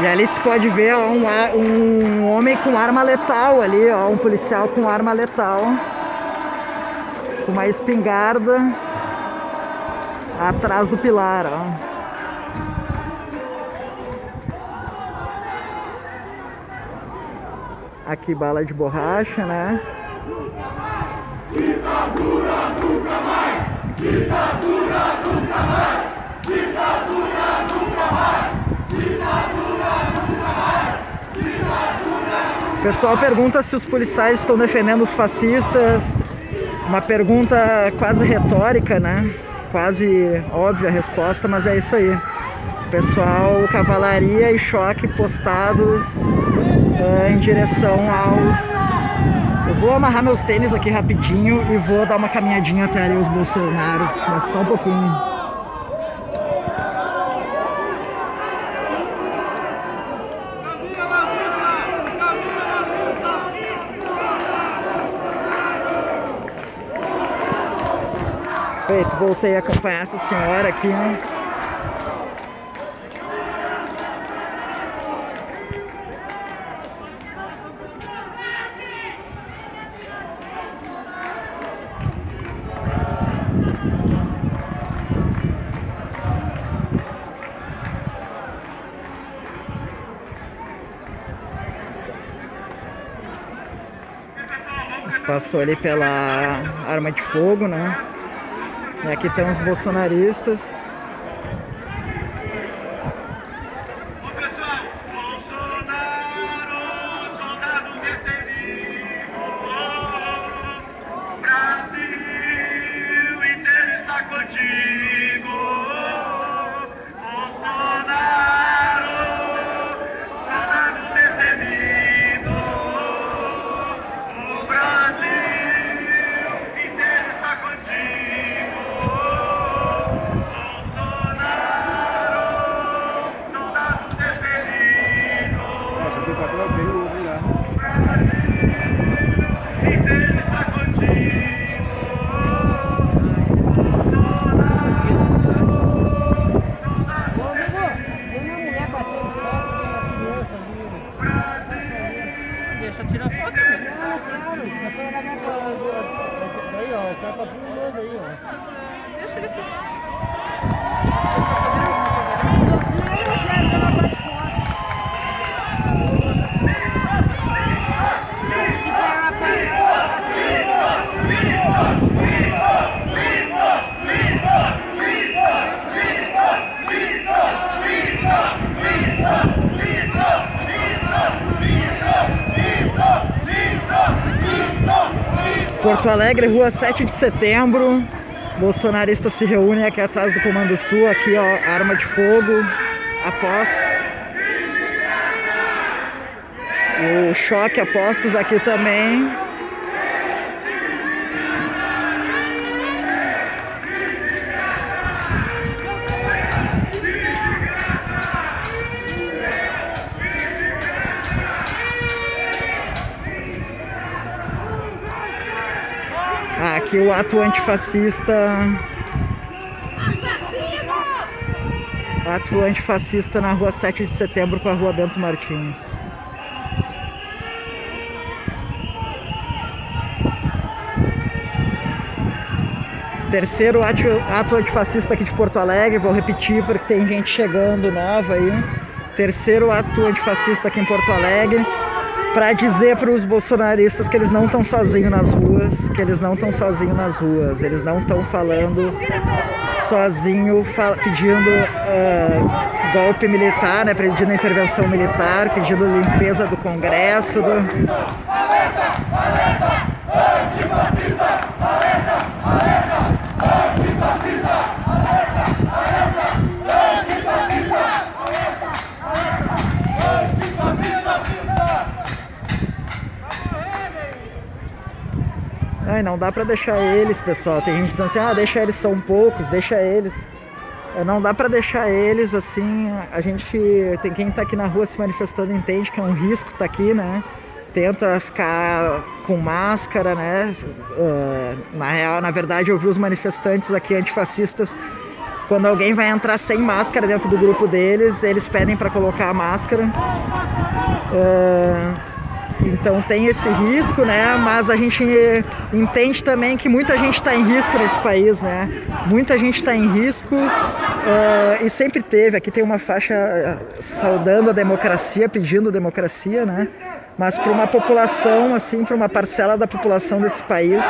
E ali se pode ver, ó, um homem com arma letal ali, ó, um policial com arma letal, com uma espingarda atrás do pilar, ó. Aqui bala de borracha, né? Ditadura nunca mais! Ditadura nunca mais! Ditadura nunca mais! Ditadura nunca mais! Ditadura nunca mais! O pessoal pergunta se os policiais estão defendendo os fascistas. Uma pergunta quase retórica, né? Quase óbvia a resposta, mas é isso aí. Pessoal, cavalaria e choque postados em direção aos... Eu vou amarrar meus tênis aqui rapidinho e vou dar uma caminhadinha até ali os Bolsonaros, mas só um pouquinho. Feito, voltei a acompanhar essa senhora aqui, né? Passou ali pela arma de fogo, né? E aqui tem os bolsonaristas. Ô pessoal, Bolsonaro, soldado destemido, o Brasil inteiro está contigo. Bolsonaro, soldado destemido, o Brasil inteiro está contigo. Deixa eu tirar foto, né? Não, claro. Mas para levar pra... Daí, ó. O cara tá filmando aí, ó. Mas deixa ele filmar. Porto Alegre, rua 7 de setembro. Bolsonaristas se reúnem aqui atrás do Comando Sul. Aqui, ó, arma de fogo, apostos. O choque apostos aqui também. Aqui o ato antifascista. Ato antifascista na rua 7 de setembro com a rua Bento Martins. Terceiro ato antifascista aqui de Porto Alegre, vou repetir porque tem gente chegando nova aí. Terceiro ato antifascista aqui em Porto Alegre, para dizer para os bolsonaristas que eles não estão sozinhos nas ruas, eles não estão falando sozinho, pedindo golpe militar, né, pedindo intervenção militar, pedindo limpeza do Congresso. Ai, não dá pra deixar eles, pessoal. Tem gente dizendo assim, ah, deixa eles, são poucos, deixa eles. Não dá pra deixar eles, assim, a gente, tem quem tá aqui na rua se manifestando entende que é um risco tá aqui, né? Tenta ficar com máscara, né? Na verdade, eu vi os manifestantes aqui antifascistas, quando alguém vai entrar sem máscara dentro do grupo deles, eles pedem pra colocar a máscara. Então tem esse risco, né? Mas a gente entende também que muita gente está em risco nesse país, né? Muita gente está em risco e sempre teve. Aqui tem uma faixa saudando a democracia, pedindo democracia, né? mas para uma população, assim, para uma parcela da população desse país,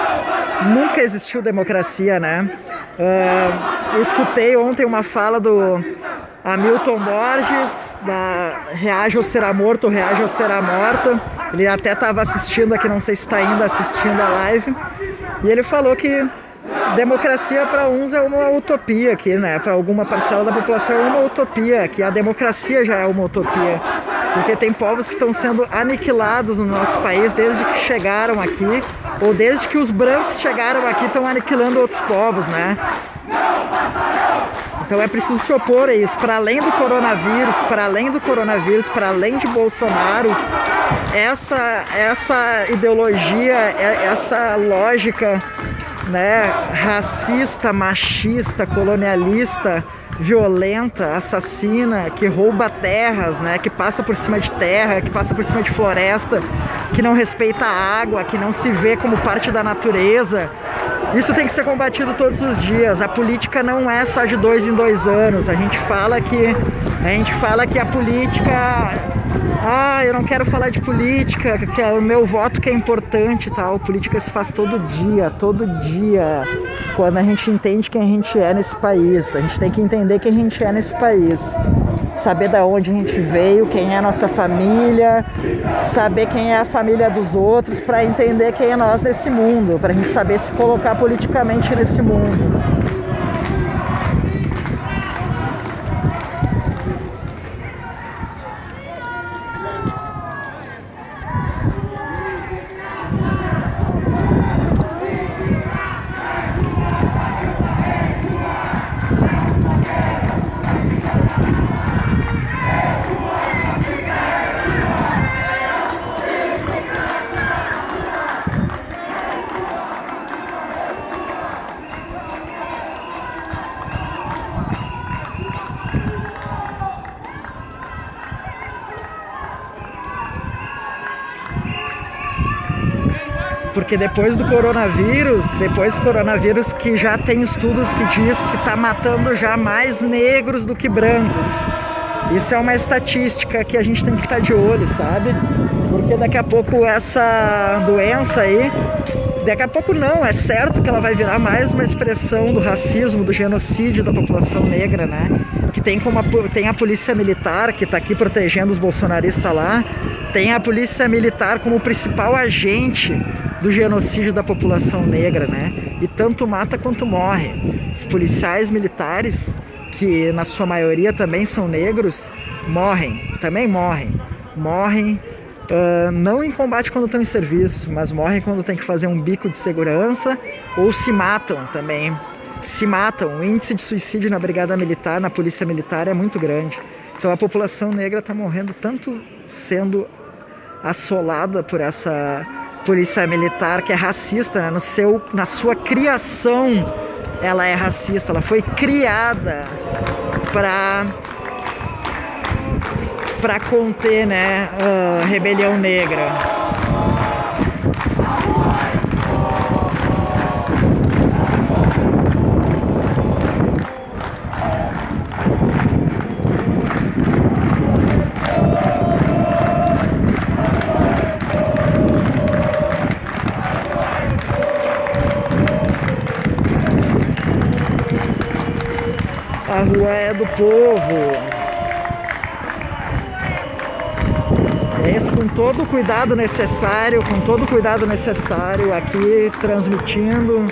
nunca existiu democracia, né? Eu escutei ontem uma fala do Hamilton Borges, da Reage ou Será Morto, Reage ou Será Morta. Ele até estava assistindo aqui, não sei se está ainda assistindo a live, e ele falou que democracia para uns é uma utopia aqui, né? Para alguma parcela da população é uma utopia, que a democracia já é uma utopia. Porque tem povos que estão sendo aniquilados no nosso país desde que chegaram aqui, ou desde que os brancos chegaram aqui estão aniquilando outros povos, né? Então é preciso se opor a isso, para além do coronavírus, para além de Bolsonaro, essa ideologia, essa lógica, né, racista, machista, colonialista, violenta, assassina, que rouba terras, né, que passa por cima de terra, que passa por cima de floresta, que não respeita a água, que não se vê como parte da natureza. Isso tem que ser combatido todos os dias. A política não é só de 2 em 2 anos. A gente fala que a política... eu não quero falar de política, que é o meu voto que é importante e tal. Política se faz todo dia, quando a gente entende quem a gente é nesse país. A gente tem que entender quem a gente é nesse país. Saber da onde a gente veio, quem é a nossa família, saber quem é a família dos outros, para entender quem é nós nesse mundo, para a gente saber se colocar politicamente nesse mundo. Porque depois do coronavírus que já tem estudos que diz que está matando já mais negros do que brancos. Isso é uma estatística que a gente tem que estar de olho, sabe? Porque daqui a pouco essa doença aí, daqui a pouco não, é certo que ela vai virar mais uma expressão do racismo, do genocídio da população negra, né? Que tem a polícia militar que está aqui protegendo os bolsonaristas lá, tem a polícia militar como principal agente do genocídio da população negra, né? E tanto mata quanto morre. Os policiais militares, que na sua maioria também são negros, também morrem, não em combate quando estão em serviço, mas morrem quando tem que fazer um bico de segurança, ou se matam também. O índice de suicídio na brigada militar, na polícia militar, é muito grande. Então a população negra está morrendo tanto sendo assolada por essa polícia militar que é racista, né? Na sua criação ela é racista, ela foi criada para conter, né, a rebelião negra. A rua é do povo. É isso, com todo o cuidado necessário, aqui transmitindo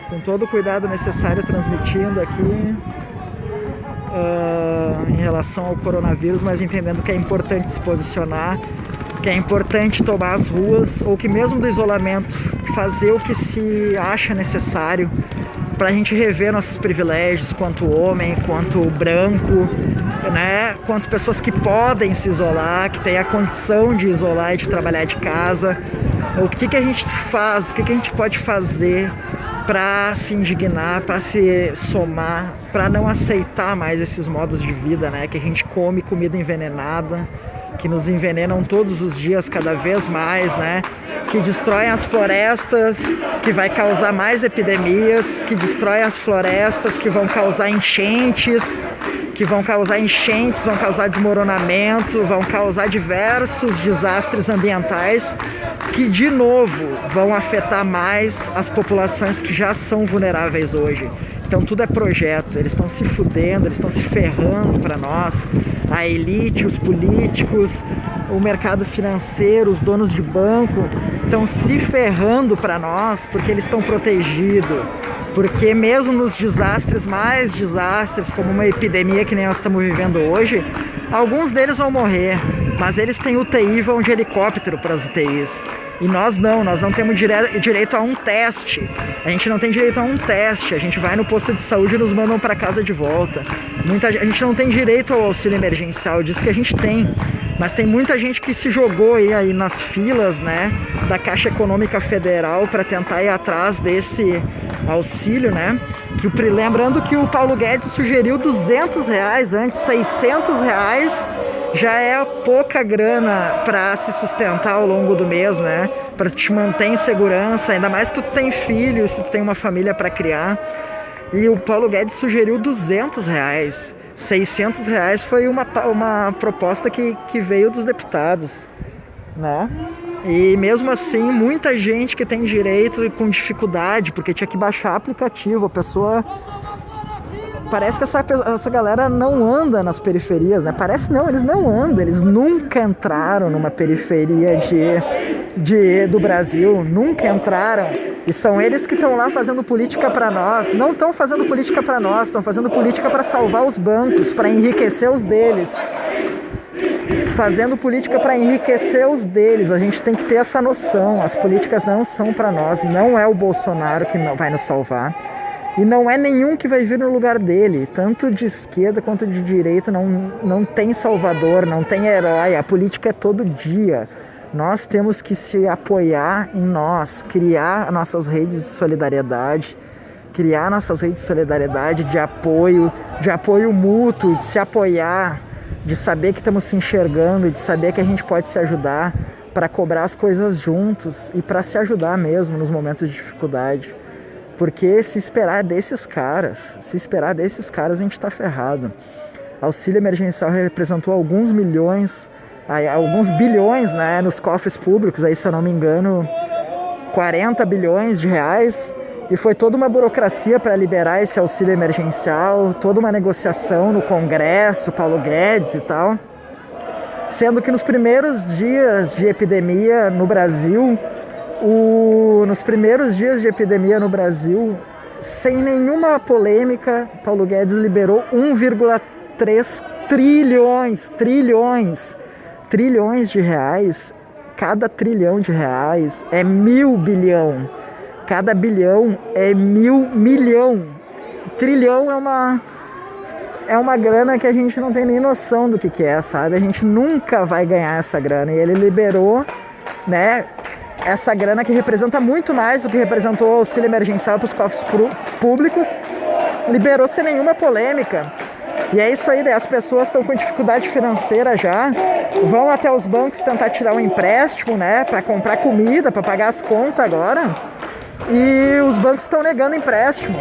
com todo o cuidado necessário, transmitindo aqui em relação ao coronavírus, mas entendendo que é importante se posicionar, que é importante tomar as ruas, ou que mesmo do isolamento fazer o que se acha necessário para a gente rever nossos privilégios quanto homem, quanto branco, né? Quanto pessoas que podem se isolar, que têm a condição de isolar e de trabalhar de casa. O que a gente faz, o que a gente pode fazer para se indignar, para se somar, para não aceitar mais esses modos de vida, né? Que a gente come comida envenenada, que nos envenenam todos os dias cada vez mais, né? Que destroem as florestas, que vai causar mais epidemias, que destroem as florestas, que vão causar enchentes, que vão causar enchentes, vão causar desmoronamento, vão causar diversos desastres ambientais que, de novo, vão afetar mais as populações que já são vulneráveis hoje. Então tudo é projeto, eles estão se fudendo, eles estão se ferrando para nós, a elite, os políticos, o mercado financeiro, os donos de banco, estão se ferrando para nós porque eles estão protegidos. Porque mesmo nos desastres, mais desastres, como uma epidemia que nem nós estamos vivendo hoje, alguns deles vão morrer, mas eles têm UTI e vão de helicóptero para as UTIs. E nós não temos direito a um teste. A gente não tem direito a um teste. A gente vai no posto de saúde e nos mandam para casa de volta. A gente não tem direito ao auxílio emergencial, diz que a gente tem. Mas tem muita gente que se jogou aí nas filas, né, da Caixa Econômica Federal para tentar ir atrás desse auxílio, né? Lembrando que o Paulo Guedes sugeriu R$200 antes, R$600 já é pouca grana para se sustentar ao longo do mês, né? Para te manter em segurança, ainda mais se tu tem filhos, se tu tem uma família para criar. E o Paulo Guedes sugeriu R$200. R$600 foi uma proposta que veio dos deputados, né? E mesmo assim, muita gente que tem direito com dificuldade, porque tinha que baixar aplicativo, a pessoa... Parece que essa galera não anda nas periferias, né? Parece não, eles não andam, eles nunca entraram numa periferia do Brasil, nunca entraram. E são eles que estão lá fazendo política para nós. Não estão fazendo política para nós, estão fazendo política para salvar os bancos, para enriquecer os deles. Fazendo política para enriquecer os deles. A gente tem que ter essa noção. As políticas não são para nós, não é o Bolsonaro que vai nos salvar. E não é nenhum que vai vir no lugar dele, tanto de esquerda quanto de direita, não tem salvador, não tem herói, a política é todo dia. Nós temos que se apoiar em nós, criar nossas redes de solidariedade, de apoio mútuo, de se apoiar, de saber que estamos se enxergando, de saber que a gente pode se ajudar para cobrar as coisas juntos e para se ajudar mesmo nos momentos de dificuldade. Porque se esperar desses caras, a gente está ferrado. Auxílio emergencial representou alguns bilhões, né, nos cofres públicos, aí, se eu não me engano, 40 bilhões de reais. E foi toda uma burocracia para liberar esse auxílio emergencial, toda uma negociação no Congresso, Paulo Guedes e tal. Sendo que nos primeiros dias de epidemia no Brasil, sem nenhuma polêmica, Paulo Guedes liberou 1,3 trilhões de reais. Cada trilhão de reais é 1.000 bilhão. Cada bilhão é 1.000 milhão. Trilhão é uma grana que a gente não tem nem noção do que é, sabe? A gente nunca vai ganhar essa grana. E ele liberou, né, essa grana que representa muito mais do que representou o auxílio emergencial para os cofres públicos, liberou sem nenhuma polêmica. E é isso aí, daí as pessoas estão com dificuldade financeira já, vão até os bancos tentar tirar um empréstimo, né, para comprar comida, para pagar as contas agora, e os bancos estão negando empréstimo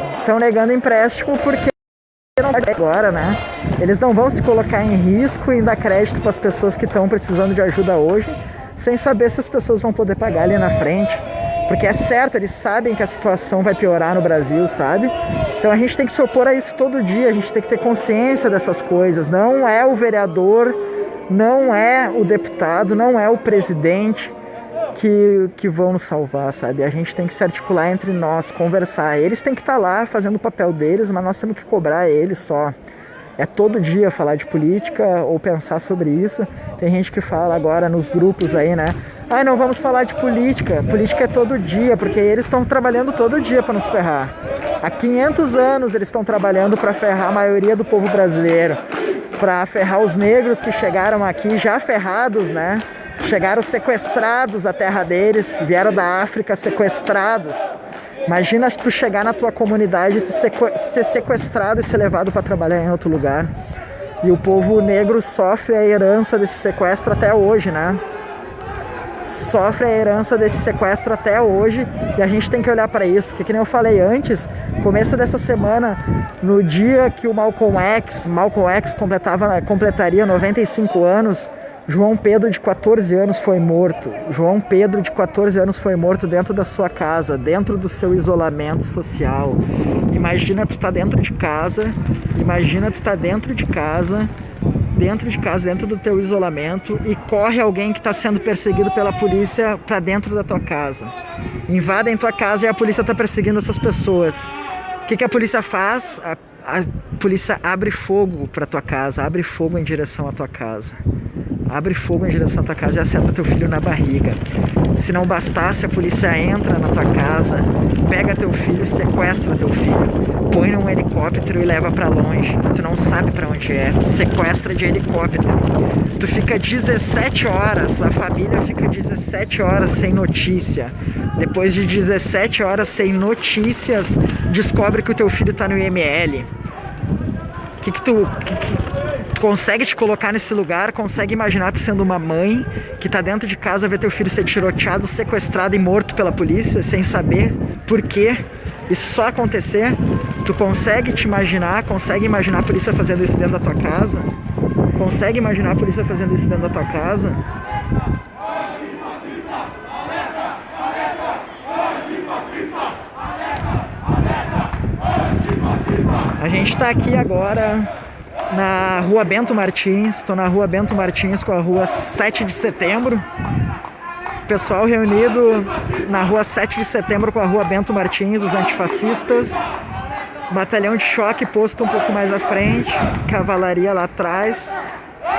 porque não vai agora, né? Eles não vão se colocar em risco e dar crédito para as pessoas que estão precisando de ajuda hoje, sem saber se as pessoas vão poder pagar ali na frente. Porque é certo, eles sabem que a situação vai piorar no Brasil, sabe? Então a gente tem que se opor a isso todo dia, a gente tem que ter consciência dessas coisas. Não é o não é o deputado, não é o presidente que vão nos salvar, sabe? A gente tem que se articular entre nós, conversar. Eles têm que estar lá fazendo o papel deles, mas nós temos que cobrar eles só. É todo dia falar de política ou pensar sobre isso. Tem gente que fala agora nos grupos aí, né? Ai, não vamos falar de política. Política é todo dia, porque eles estão trabalhando todo dia para nos ferrar. Há 500 anos eles estão trabalhando para ferrar a maioria do povo brasileiro. Para ferrar os negros que chegaram aqui já ferrados, né? Chegaram sequestrados da terra deles, vieram da África sequestrados. Imagina tu chegar na tua comunidade, tu ser sequestrado e ser levado para trabalhar em outro lugar. E o povo negro sofre a herança desse sequestro até hoje, né? sofre a herança desse sequestro até hoje, e a gente tem que olhar para isso, porque que nem eu falei antes, começo dessa semana, no dia que o Malcolm X completaria 95 anos, João Pedro de 14 anos foi morto. João Pedro de 14 anos foi morto dentro da sua casa, dentro do seu isolamento social. Imagina tu tá dentro de casa, dentro do teu isolamento, e corre alguém que está sendo perseguido pela polícia para dentro da tua casa. Invadem tua casa e a polícia está perseguindo essas pessoas. O que a polícia faz? A polícia abre fogo para tua casa, abre fogo em direção à tua casa. Abre fogo em direção à tua casa e acerta teu filho na barriga. Se não bastasse, a polícia entra na tua casa, pega teu filho, sequestra teu filho, põe num helicóptero e leva pra longe. Tu não sabe pra onde é, sequestra de helicóptero. Tu fica 17 horas, a família fica 17 horas sem notícia. Depois de 17 horas sem notícias, descobre que o teu filho tá no IML. Tu consegue te colocar nesse lugar? Consegue imaginar tu sendo uma mãe que tá dentro de casa, ver teu filho ser tiroteado, sequestrado e morto pela polícia sem saber por quê? Isso só acontecer? Tu consegue te imaginar? Consegue imaginar a polícia fazendo isso dentro da tua casa? Consegue imaginar a polícia fazendo isso dentro da tua casa? A gente tá aqui agora na Rua Bento Martins, estou na Rua Bento Martins com a Rua 7 de Setembro. Pessoal reunido na Rua 7 de Setembro com a Rua Bento Martins, os antifascistas. Batalhão de choque posto um pouco mais à frente, cavalaria lá atrás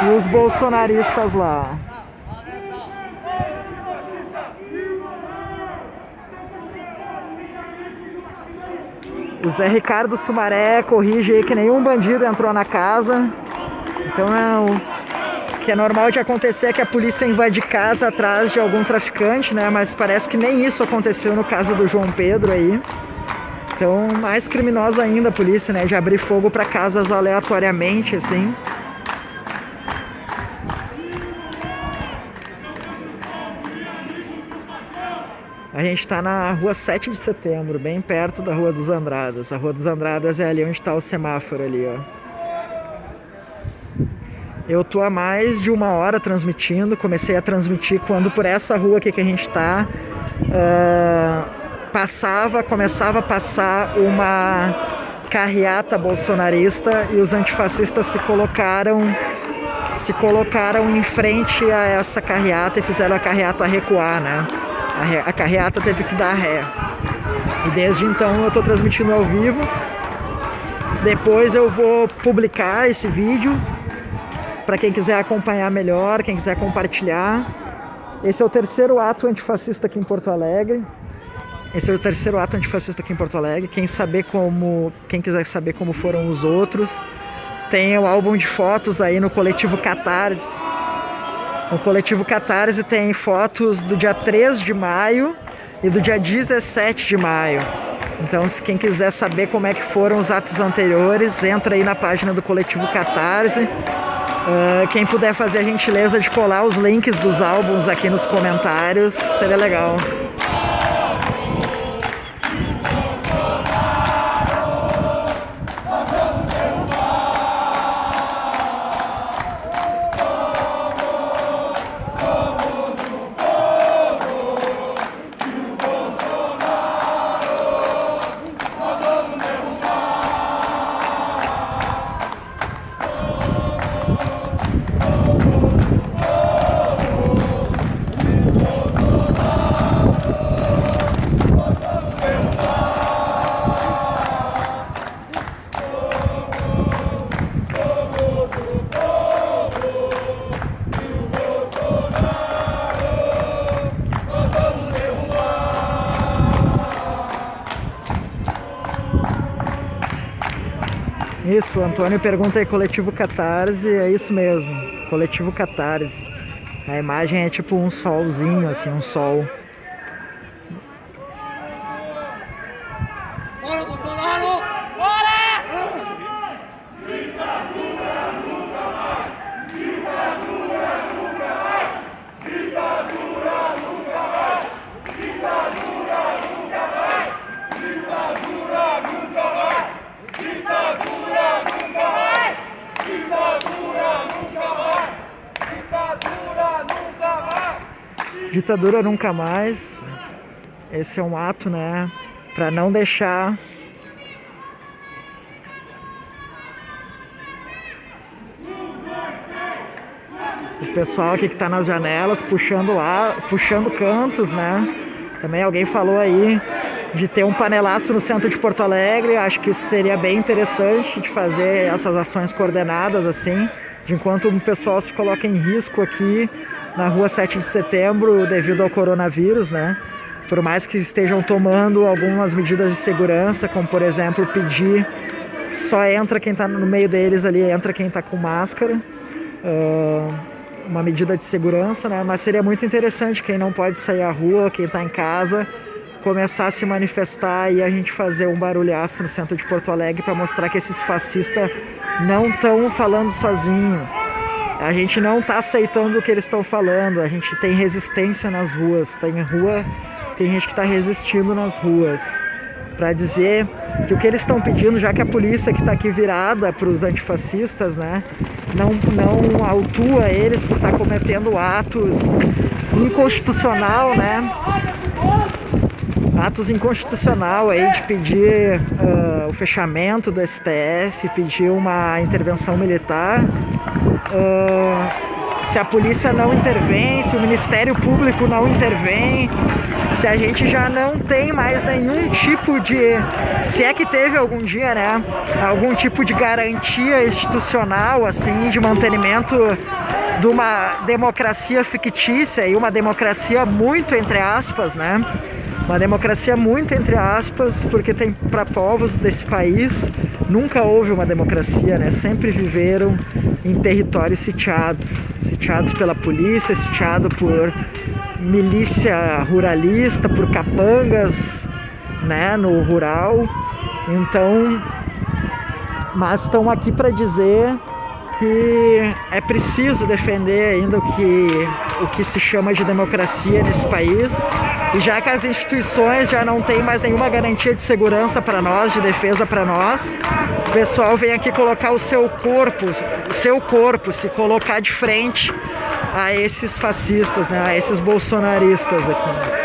e os bolsonaristas lá. O Zé Ricardo Sumaré corrige aí que nenhum bandido entrou na casa. Então o que é normal de acontecer é que a polícia invade casa atrás de algum traficante, né? Mas parece que nem isso aconteceu no caso do João Pedro aí. Então, mais criminosa ainda a polícia, né? De abrir fogo para casas aleatoriamente, assim. A gente está na Rua 7 de Setembro, bem perto da Rua dos Andradas. A Rua dos Andradas é ali onde está o semáforo ali, ó. Eu tô há mais de 1 hora transmitindo. Comecei a transmitir quando por essa rua aqui que a gente está começava a passar uma carreata bolsonarista e os antifascistas se colocaram em frente a essa carreata e fizeram a carreata recuar, né? A carreata teve que dar ré. E desde então eu estou transmitindo ao vivo. Depois eu vou publicar esse vídeo para quem quiser acompanhar melhor, quem quiser compartilhar. Esse é o terceiro ato antifascista aqui em Porto Alegre. Quem quiser saber como foram os outros, tem o álbum de fotos aí no Coletivo Catarse. No Coletivo Catarse tem fotos do dia 3 de maio e do dia 17 de maio. Então, se quem quiser saber como é que foram os atos anteriores, entra aí na página do Coletivo Catarse. Quem puder fazer a gentileza de colar os links dos álbuns aqui nos comentários, seria legal. Isso, o Antônio pergunta aí, Coletivo Catarse, é isso mesmo, Coletivo Catarse. A imagem é tipo um solzinho, assim, um sol. Bora, Bolsonaro! Bora! Ditadura nunca mais! Ditadura nunca mais! Ditadura nunca mais! Ditadura nunca mais. Esse é um ato, né, para não deixar o pessoal aqui que tá nas janelas puxando cantos, né? Também alguém falou aí de ter um panelaço no centro de Porto Alegre. Acho que isso seria bem interessante de fazer essas ações coordenadas assim, de enquanto o pessoal se coloca em risco aqui na rua 7 de setembro devido ao coronavírus, né? Por mais que estejam tomando algumas medidas de segurança, como por exemplo pedir só entra quem está no meio deles ali, entra quem está com máscara, uma medida de segurança, né? Mas seria muito interessante quem não pode sair à rua, quem está em casa, começar a se manifestar e a gente fazer um barulhaço no centro de Porto Alegre para mostrar que esses fascistas não estão falando sozinhos. A gente não está aceitando o que eles estão falando, a gente tem resistência nas ruas, tem gente que está resistindo nas ruas, para dizer que o que eles estão pedindo, já que a polícia que está aqui virada para os antifascistas, né, não autua eles por estar cometendo atos inconstitucional, né, atos inconstitucional aí de pedir o fechamento do STF, pedir uma intervenção militar. Se a polícia não intervém, se o Ministério Público não intervém, se a gente já não tem mais nenhum tipo de, se é que teve algum dia, né, algum tipo de garantia institucional, assim, de mantenimento de uma democracia fictícia e uma democracia muito entre aspas, né, uma democracia muito entre aspas, porque tem para povos desse país nunca houve uma democracia, né? Sempre viveram em territórios sitiados pela polícia, sitiado por milícia ruralista, por capangas, né, no rural. Então, mas estão aqui para dizer que é preciso defender ainda o que se chama de democracia nesse país, e já que as instituições já não têm mais nenhuma garantia de segurança para nós, de defesa para nós, o pessoal vem aqui colocar o seu corpo, se colocar de frente a esses fascistas, né, a esses bolsonaristas aqui.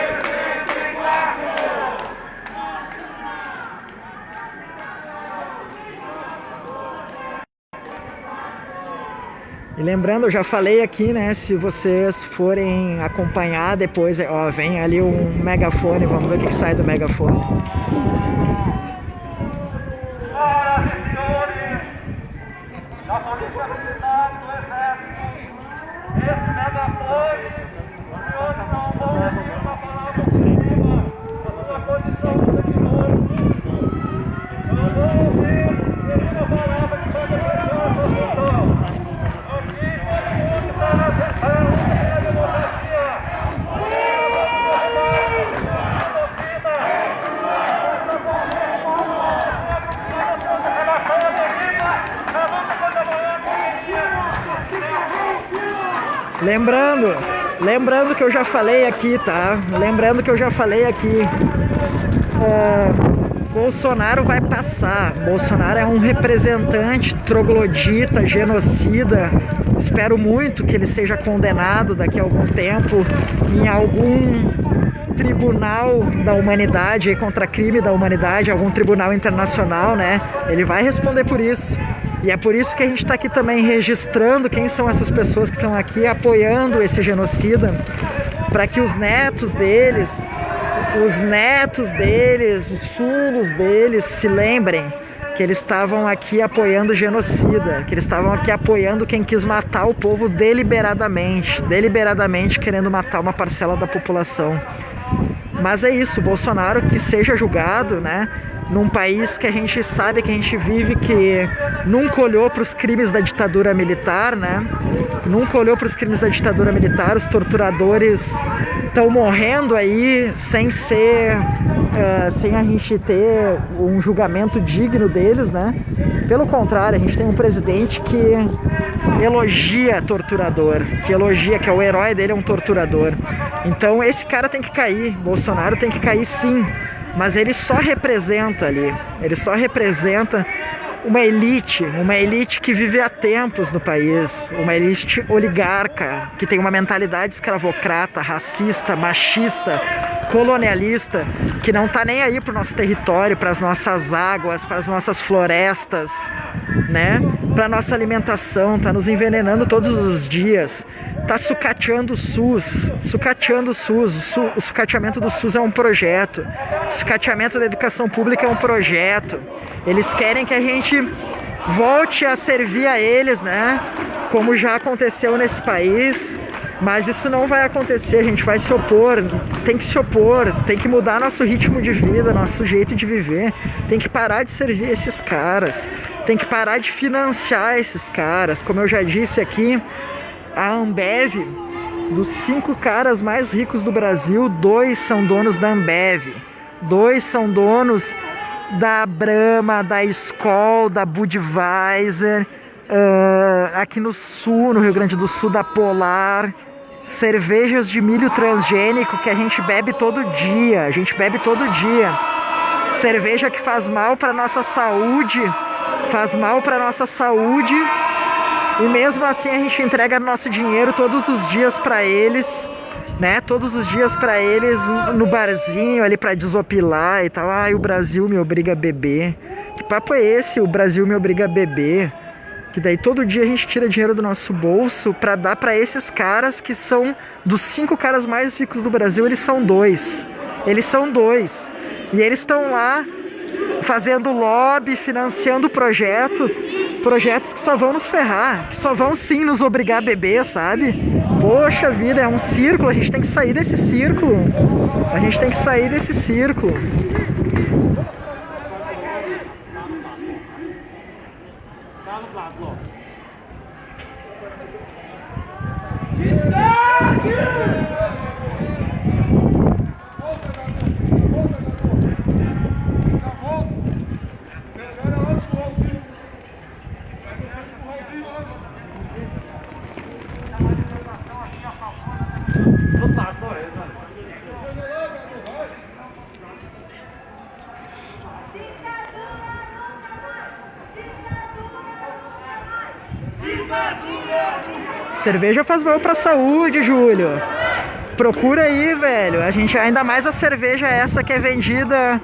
E lembrando, eu já falei aqui, né, se vocês forem acompanhar depois, ó, vem ali um megafone, vamos ver o que sai do megafone. Da Polícia Militar do Exército, esse megafone, os senhores não vão ouvir uma palavra positiva da sua condição de criminoso. Não vão ouvir nenhuma palavra de condenação à Constituição. Aqui todo mundo está na sessão da democracia. Lembrando que eu já falei aqui, tá? Lembrando que eu já falei aqui. Bolsonaro vai passar. Bolsonaro é um representante troglodita, genocida. Espero muito que ele seja condenado daqui a algum tempo em algum tribunal da humanidade, contra crime da humanidade, algum tribunal internacional, né? Ele vai responder por isso. E é por isso que a gente está aqui também registrando quem são essas pessoas que estão aqui apoiando esse genocida, para que os netos deles, os filhos deles se lembrem que eles estavam aqui apoiando o genocida, que eles estavam aqui apoiando quem quis matar o povo deliberadamente querendo matar uma parcela da população. Mas é isso, Bolsonaro que seja julgado, né, num país que a gente sabe que a gente vive, que nunca olhou para os crimes da ditadura militar, né, nunca olhou para os crimes da ditadura militar. Os torturadores estão morrendo aí sem a gente ter um julgamento digno deles, né. Pelo contrário, a gente tem um presidente que elogia torturador, que é o herói dele, é um torturador. Então esse cara tem que cair, Bolsonaro tem que cair sim, mas ele só representa ali, ele só representa uma elite que vive há tempos no país, uma elite oligarca, que tem uma mentalidade escravocrata, racista, machista, colonialista, que não tá nem aí pro nosso território, para as nossas águas, para as nossas florestas, né? Para nossa alimentação, tá nos envenenando todos os dias, tá sucateando o SUS, o sucateamento do SUS é um projeto, o sucateamento da educação pública é um projeto. Eles querem que a gente volte a servir a eles, né? Como já aconteceu nesse país. Mas isso não vai acontecer, a gente vai se opor, tem que mudar nosso ritmo de vida, nosso jeito de viver, tem que parar de servir esses caras, tem que parar de financiar esses caras. Como eu já disse aqui, a Ambev, dos 5 caras mais ricos do Brasil, 2 são donos da Ambev, 2 são donos da Brahma, da Skol, da Budweiser, aqui no sul, no Rio Grande do Sul, da Polar, cervejas de milho transgênico que a gente bebe todo dia, cerveja que faz mal para nossa saúde, e mesmo assim a gente entrega nosso dinheiro todos os dias para eles, né? Todos os dias para eles no barzinho ali para desopilar e tal. Ai, o Brasil me obriga a beber. Que papo é esse? O Brasil me obriga a beber. Que daí todo dia a gente tira dinheiro do nosso bolso para dar para esses caras que são dos 5 caras mais ricos do Brasil, eles são 2. E eles estão lá fazendo lobby, financiando projetos que só vão nos ferrar, que só vão sim nos obrigar a beber, sabe? Poxa vida, é um círculo, a gente tem que sair desse círculo. Cerveja faz mal pra saúde, Júlio. Procura aí, velho. A gente, ainda mais a cerveja essa que é vendida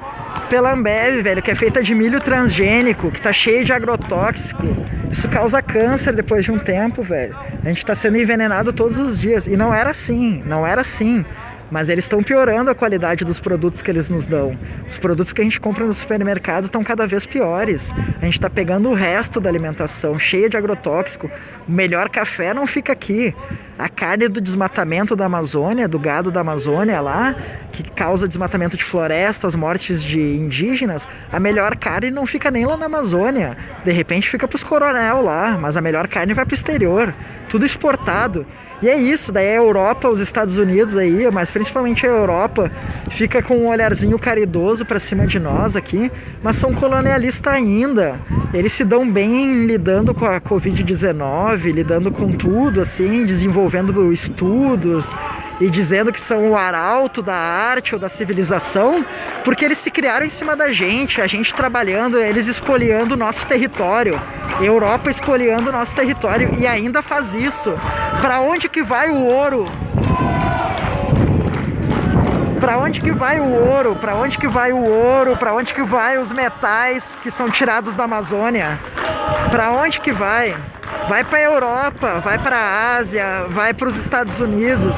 pela Ambev, velho, que é feita de milho transgênico, que tá cheio de agrotóxico. Isso causa câncer depois de um tempo, velho. A gente tá sendo envenenado todos os dias. E não era assim. Mas eles estão piorando a qualidade dos produtos que eles nos dão. Os produtos que a gente compra no supermercado estão cada vez piores. A gente está pegando o resto da alimentação, cheia de agrotóxico. O melhor café não fica aqui. A carne do desmatamento da Amazônia, do gado da Amazônia lá, que causa desmatamento de florestas, mortes de indígenas, a melhor carne não fica nem lá na Amazônia. De repente fica para os coronel lá, mas a melhor carne vai para o exterior. Tudo exportado. E é isso, daí a Europa, os Estados Unidos aí, mas principalmente a Europa, fica com um olharzinho caridoso pra cima de nós aqui, mas são colonialistas ainda. Eles se dão bem lidando com a Covid-19, lidando com tudo, assim, desenvolvendo estudos e dizendo que são o arauto da arte ou da civilização, porque eles se criaram em cima da gente, a gente trabalhando, eles espoliando o nosso território, Europa espoliando o nosso território, e ainda faz isso. Para onde que vai o ouro? Para onde que vai o ouro? Para onde que vai o ouro? Para onde que vai os metais que são tirados da Amazônia? Para onde que vai? Vai para a Europa, vai para a Ásia, vai para os Estados Unidos.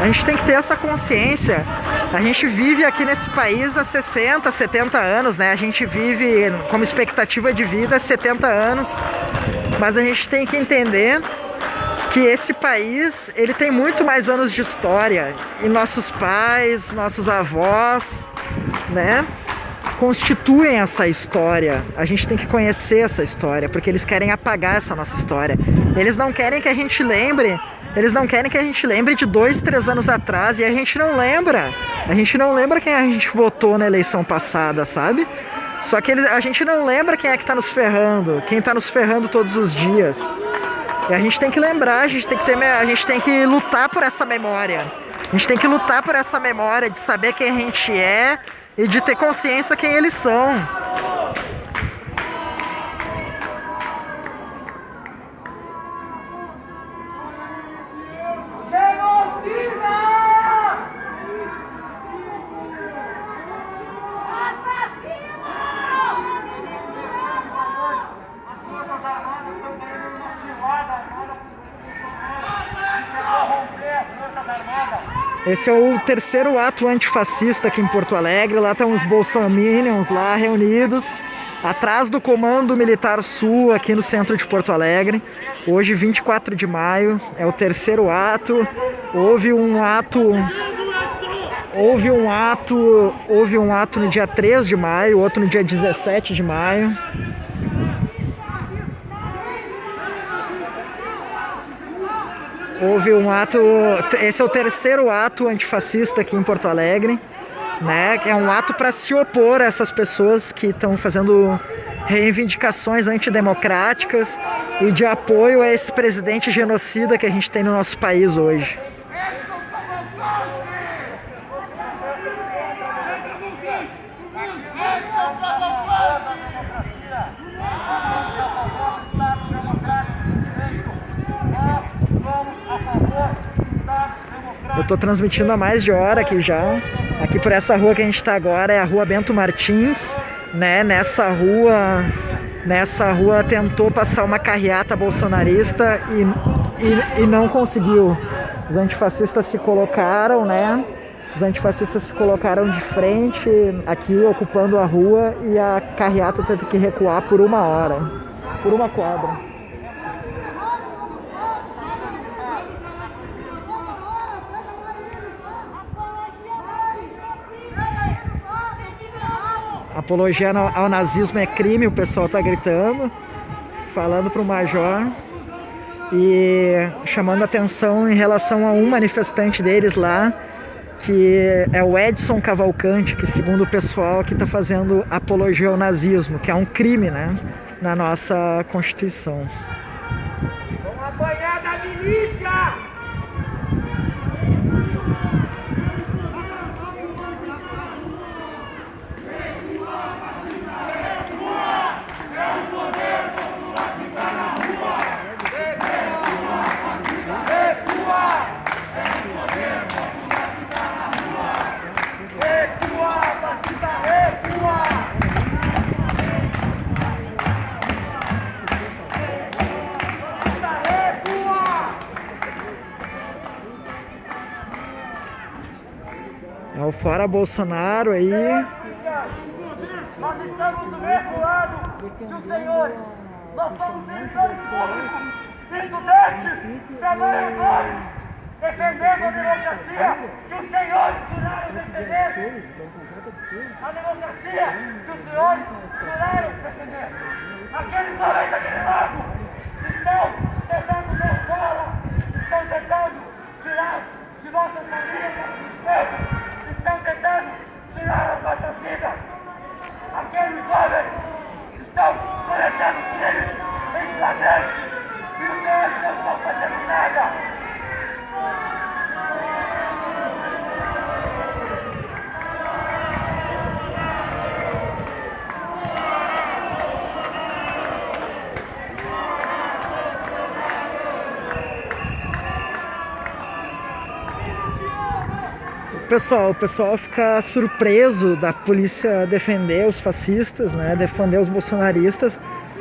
A gente tem que ter essa consciência. A gente vive aqui nesse país há 60, 70 anos, né? A gente vive como expectativa de vida 70 anos, mas a gente tem que entender que esse país, ele tem muito mais anos de história, e nossos pais, nossos avós, né, constituem essa história. A gente tem que conhecer essa história, porque eles querem apagar essa nossa história. Eles não querem que a gente lembre de 2, 3 anos atrás, e a gente não lembra quem a gente votou na eleição passada, sabe? Só que a gente não lembra quem é que tá nos ferrando, quem tá nos ferrando todos os dias. E a gente tem que lembrar, a gente tem que lutar por essa memória. A gente tem que lutar por essa memória de saber quem a gente é e de ter consciência quem eles são. Esse é o terceiro ato antifascista aqui em Porto Alegre. Lá estão os bolsominions lá reunidos, atrás do Comando Militar Sul, aqui no centro de Porto Alegre. Hoje, 24 de maio, é o terceiro ato. Houve um ato no dia 3 de maio, outro no dia 17 de maio. Houve um ato, esse é o terceiro ato antifascista aqui em Porto Alegre, né? Que é um ato para se opor a essas pessoas que estão fazendo reivindicações antidemocráticas e de apoio a esse presidente genocida que a gente tem no nosso país hoje. Eu estou transmitindo há mais de hora aqui já. Aqui por essa rua que a gente está agora é a Rua Bento Martins, né? Nessa rua tentou passar uma carreata bolsonarista e não conseguiu. Os antifascistas se colocaram, né? Os antifascistas se colocaram de frente aqui, ocupando a rua, e a carreata teve que recuar por uma hora, por uma quadra. Apologia ao nazismo é crime, o pessoal está gritando, falando para o major e chamando atenção em relação a um manifestante deles lá, que é o Edson Cavalcante, que segundo o pessoal aqui está fazendo apologia ao nazismo, que é um crime, né, na nossa Constituição. Vamos apanhar da milícia! É o Fora Bolsonaro aí. Nós estamos do mesmo lado que os senhores. Nós somos servidores públicos, estudantes, trabalhadores, defendendo a democracia que os senhores juraram defender. A democracia que os senhores juraram defender. Aqueles homens daquele lado estão tentando derrubá-la, estão tentando tirar de nossas famílias nossos empregos. Estão tentando tirar a nossa vida. Aqueles homens estão coletando crimes em flagrante e os senhores não estão fazendo nada. O pessoal fica surpreso da polícia defender os fascistas, né, defender os bolsonaristas.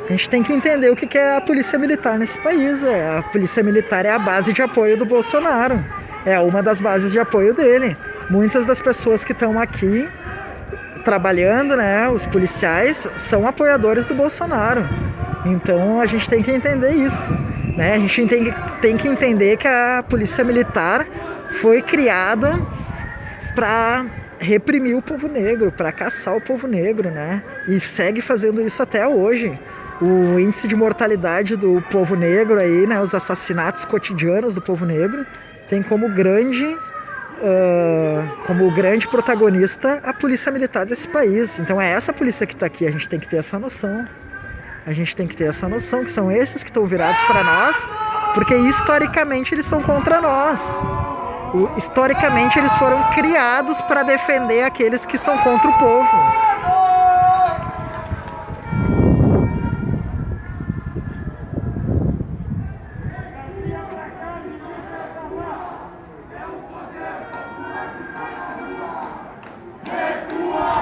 A gente tem que entender o que é a polícia militar nesse país. A polícia militar é a base de apoio do Bolsonaro, é uma das bases de apoio dele. Muitas das pessoas que estão aqui trabalhando, né, os policiais, são apoiadores do Bolsonaro. Então a gente tem que entender isso, né? A gente tem que entender que a polícia militar foi criada para reprimir o povo negro, para caçar o povo negro, né? E segue fazendo isso até hoje. O índice de mortalidade do povo negro aí, né? Os assassinatos cotidianos do povo negro tem como grande protagonista a polícia militar desse país. Então é essa polícia que está aqui. A gente tem que ter essa noção. A gente tem que ter essa noção que são esses que estão virados para nós, porque historicamente eles são contra nós. Historicamente eles foram criados para defender aqueles que são contra o povo. Recua!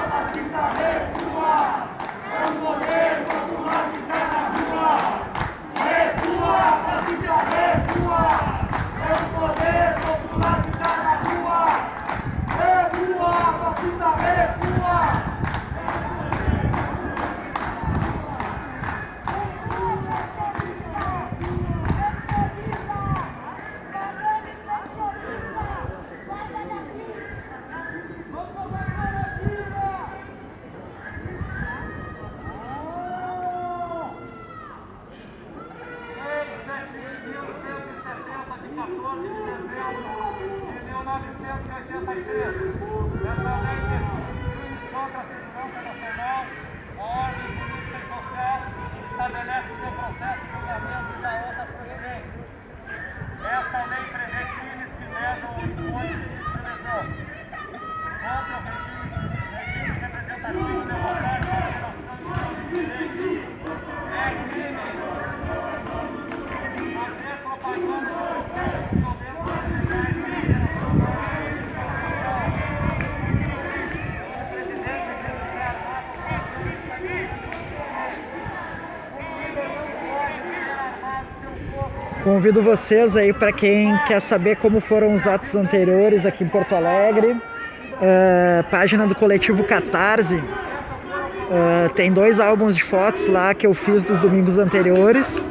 Convido vocês aí, para quem quer saber como foram os atos anteriores aqui em Porto Alegre, página do coletivo Catarse, tem 2 álbuns de fotos lá que eu fiz dos domingos anteriores.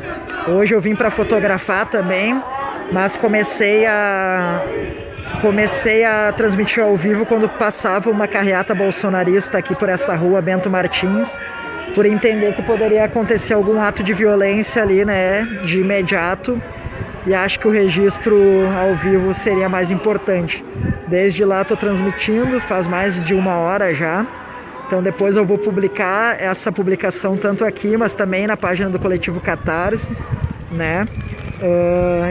Hoje eu vim para fotografar também, mas comecei a transmitir ao vivo quando passava uma carreata bolsonarista aqui por essa rua Bento Martins, por entender que poderia acontecer algum ato de violência ali, né, de imediato, e acho que o registro ao vivo seria mais importante. Desde lá estou transmitindo, faz mais de 1 hora já, então depois eu vou publicar essa publicação tanto aqui, mas também na página do coletivo Catarse, né?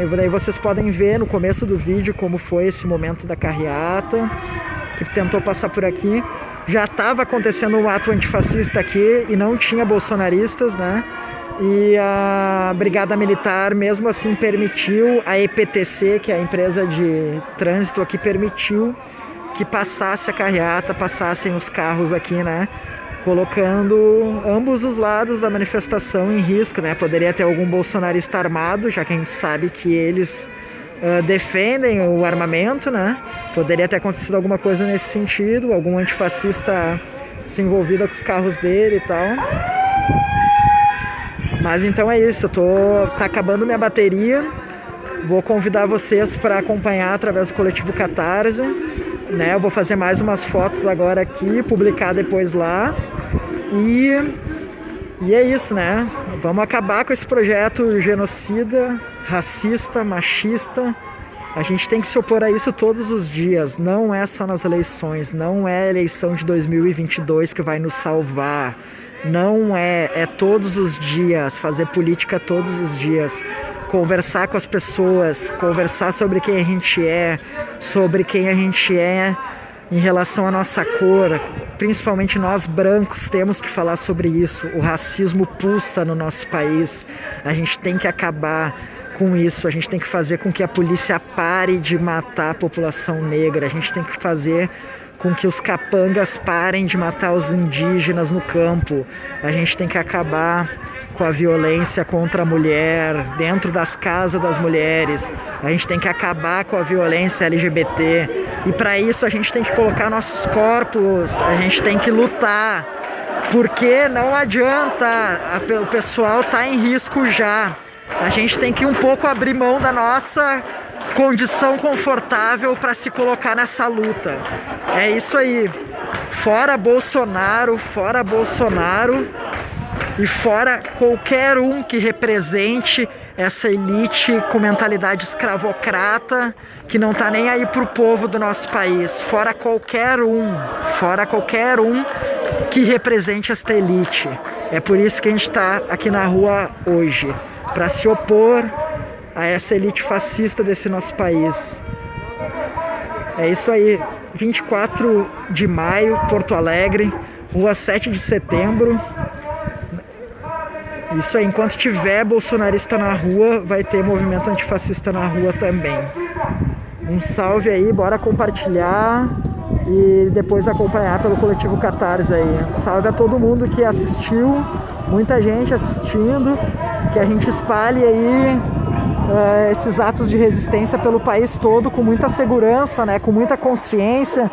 E daí vocês podem ver no começo do vídeo como foi esse momento da carreata que tentou passar por aqui. Já estava acontecendo um ato antifascista aqui e não tinha bolsonaristas, né? E a Brigada Militar mesmo assim permitiu, a EPTC, que é a empresa de trânsito aqui, permitiu que passasse a carreata, passassem os carros aqui, né? Colocando ambos os lados da manifestação em risco, né? Poderia ter algum bolsonarista armado, já que a gente sabe que eles defendem o armamento, né? Poderia ter acontecido alguma coisa nesse sentido, algum antifascista se envolvido com os carros dele e tal. Mas então é isso, tá acabando minha bateria. Vou convidar vocês para acompanhar através do coletivo Catarse, né? Eu vou fazer mais umas fotos agora aqui, publicar depois lá. E é isso, né? Vamos acabar com esse projeto genocida, racista, machista. A gente tem que se opor a isso todos os dias. Não é só nas eleições. Não é a eleição de 2022 que vai nos salvar. Não é todos os dias. Fazer política todos os dias. Conversar com as pessoas. Conversar sobre quem a gente é. Sobre quem a gente é em relação à nossa cor. Principalmente nós brancos temos que falar sobre isso. O racismo pulsa no nosso país. A gente tem que acabar com isso. A gente tem que fazer com que a polícia pare de matar a população negra. A gente tem que fazer com que os capangas parem de matar os indígenas no campo. A gente tem que acabar com a violência contra a mulher dentro das casas das mulheres. A gente tem que acabar com a violência LGBT. E para isso a gente tem que colocar nossos corpos, a gente tem que lutar. Porque não adianta, o pessoal tá em risco já. A gente tem que um pouco abrir mão da nossa condição confortável para se colocar nessa luta. É isso aí. Fora Bolsonaro, fora Bolsonaro. E fora qualquer um que represente essa elite com mentalidade escravocrata, que não tá nem aí pro povo do nosso país. Fora qualquer um que represente esta elite. É por isso que a gente tá aqui na rua hoje, para se opor a essa elite fascista desse nosso país. É isso aí, 24 de maio, Porto Alegre, rua 7 de setembro. Isso aí, enquanto tiver bolsonarista na rua, vai ter movimento antifascista na rua também. Um salve aí, bora compartilhar e depois acompanhar pelo coletivo Catarse aí. Um salve a todo mundo que assistiu, muita gente assistindo, que a gente espalhe aí esses atos de resistência pelo país todo com muita segurança, né, com muita consciência,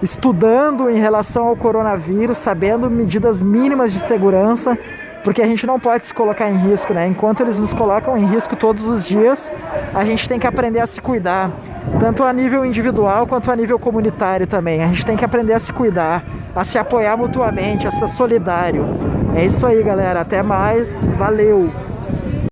estudando em relação ao coronavírus, sabendo medidas mínimas de segurança, porque a gente não pode se colocar em risco, né? Enquanto eles nos colocam em risco todos os dias, a gente tem que aprender a se cuidar, tanto a nível individual quanto a nível comunitário também. A gente tem que aprender a se cuidar, a se apoiar mutuamente, a ser solidário. É isso aí, galera. Até mais. Valeu!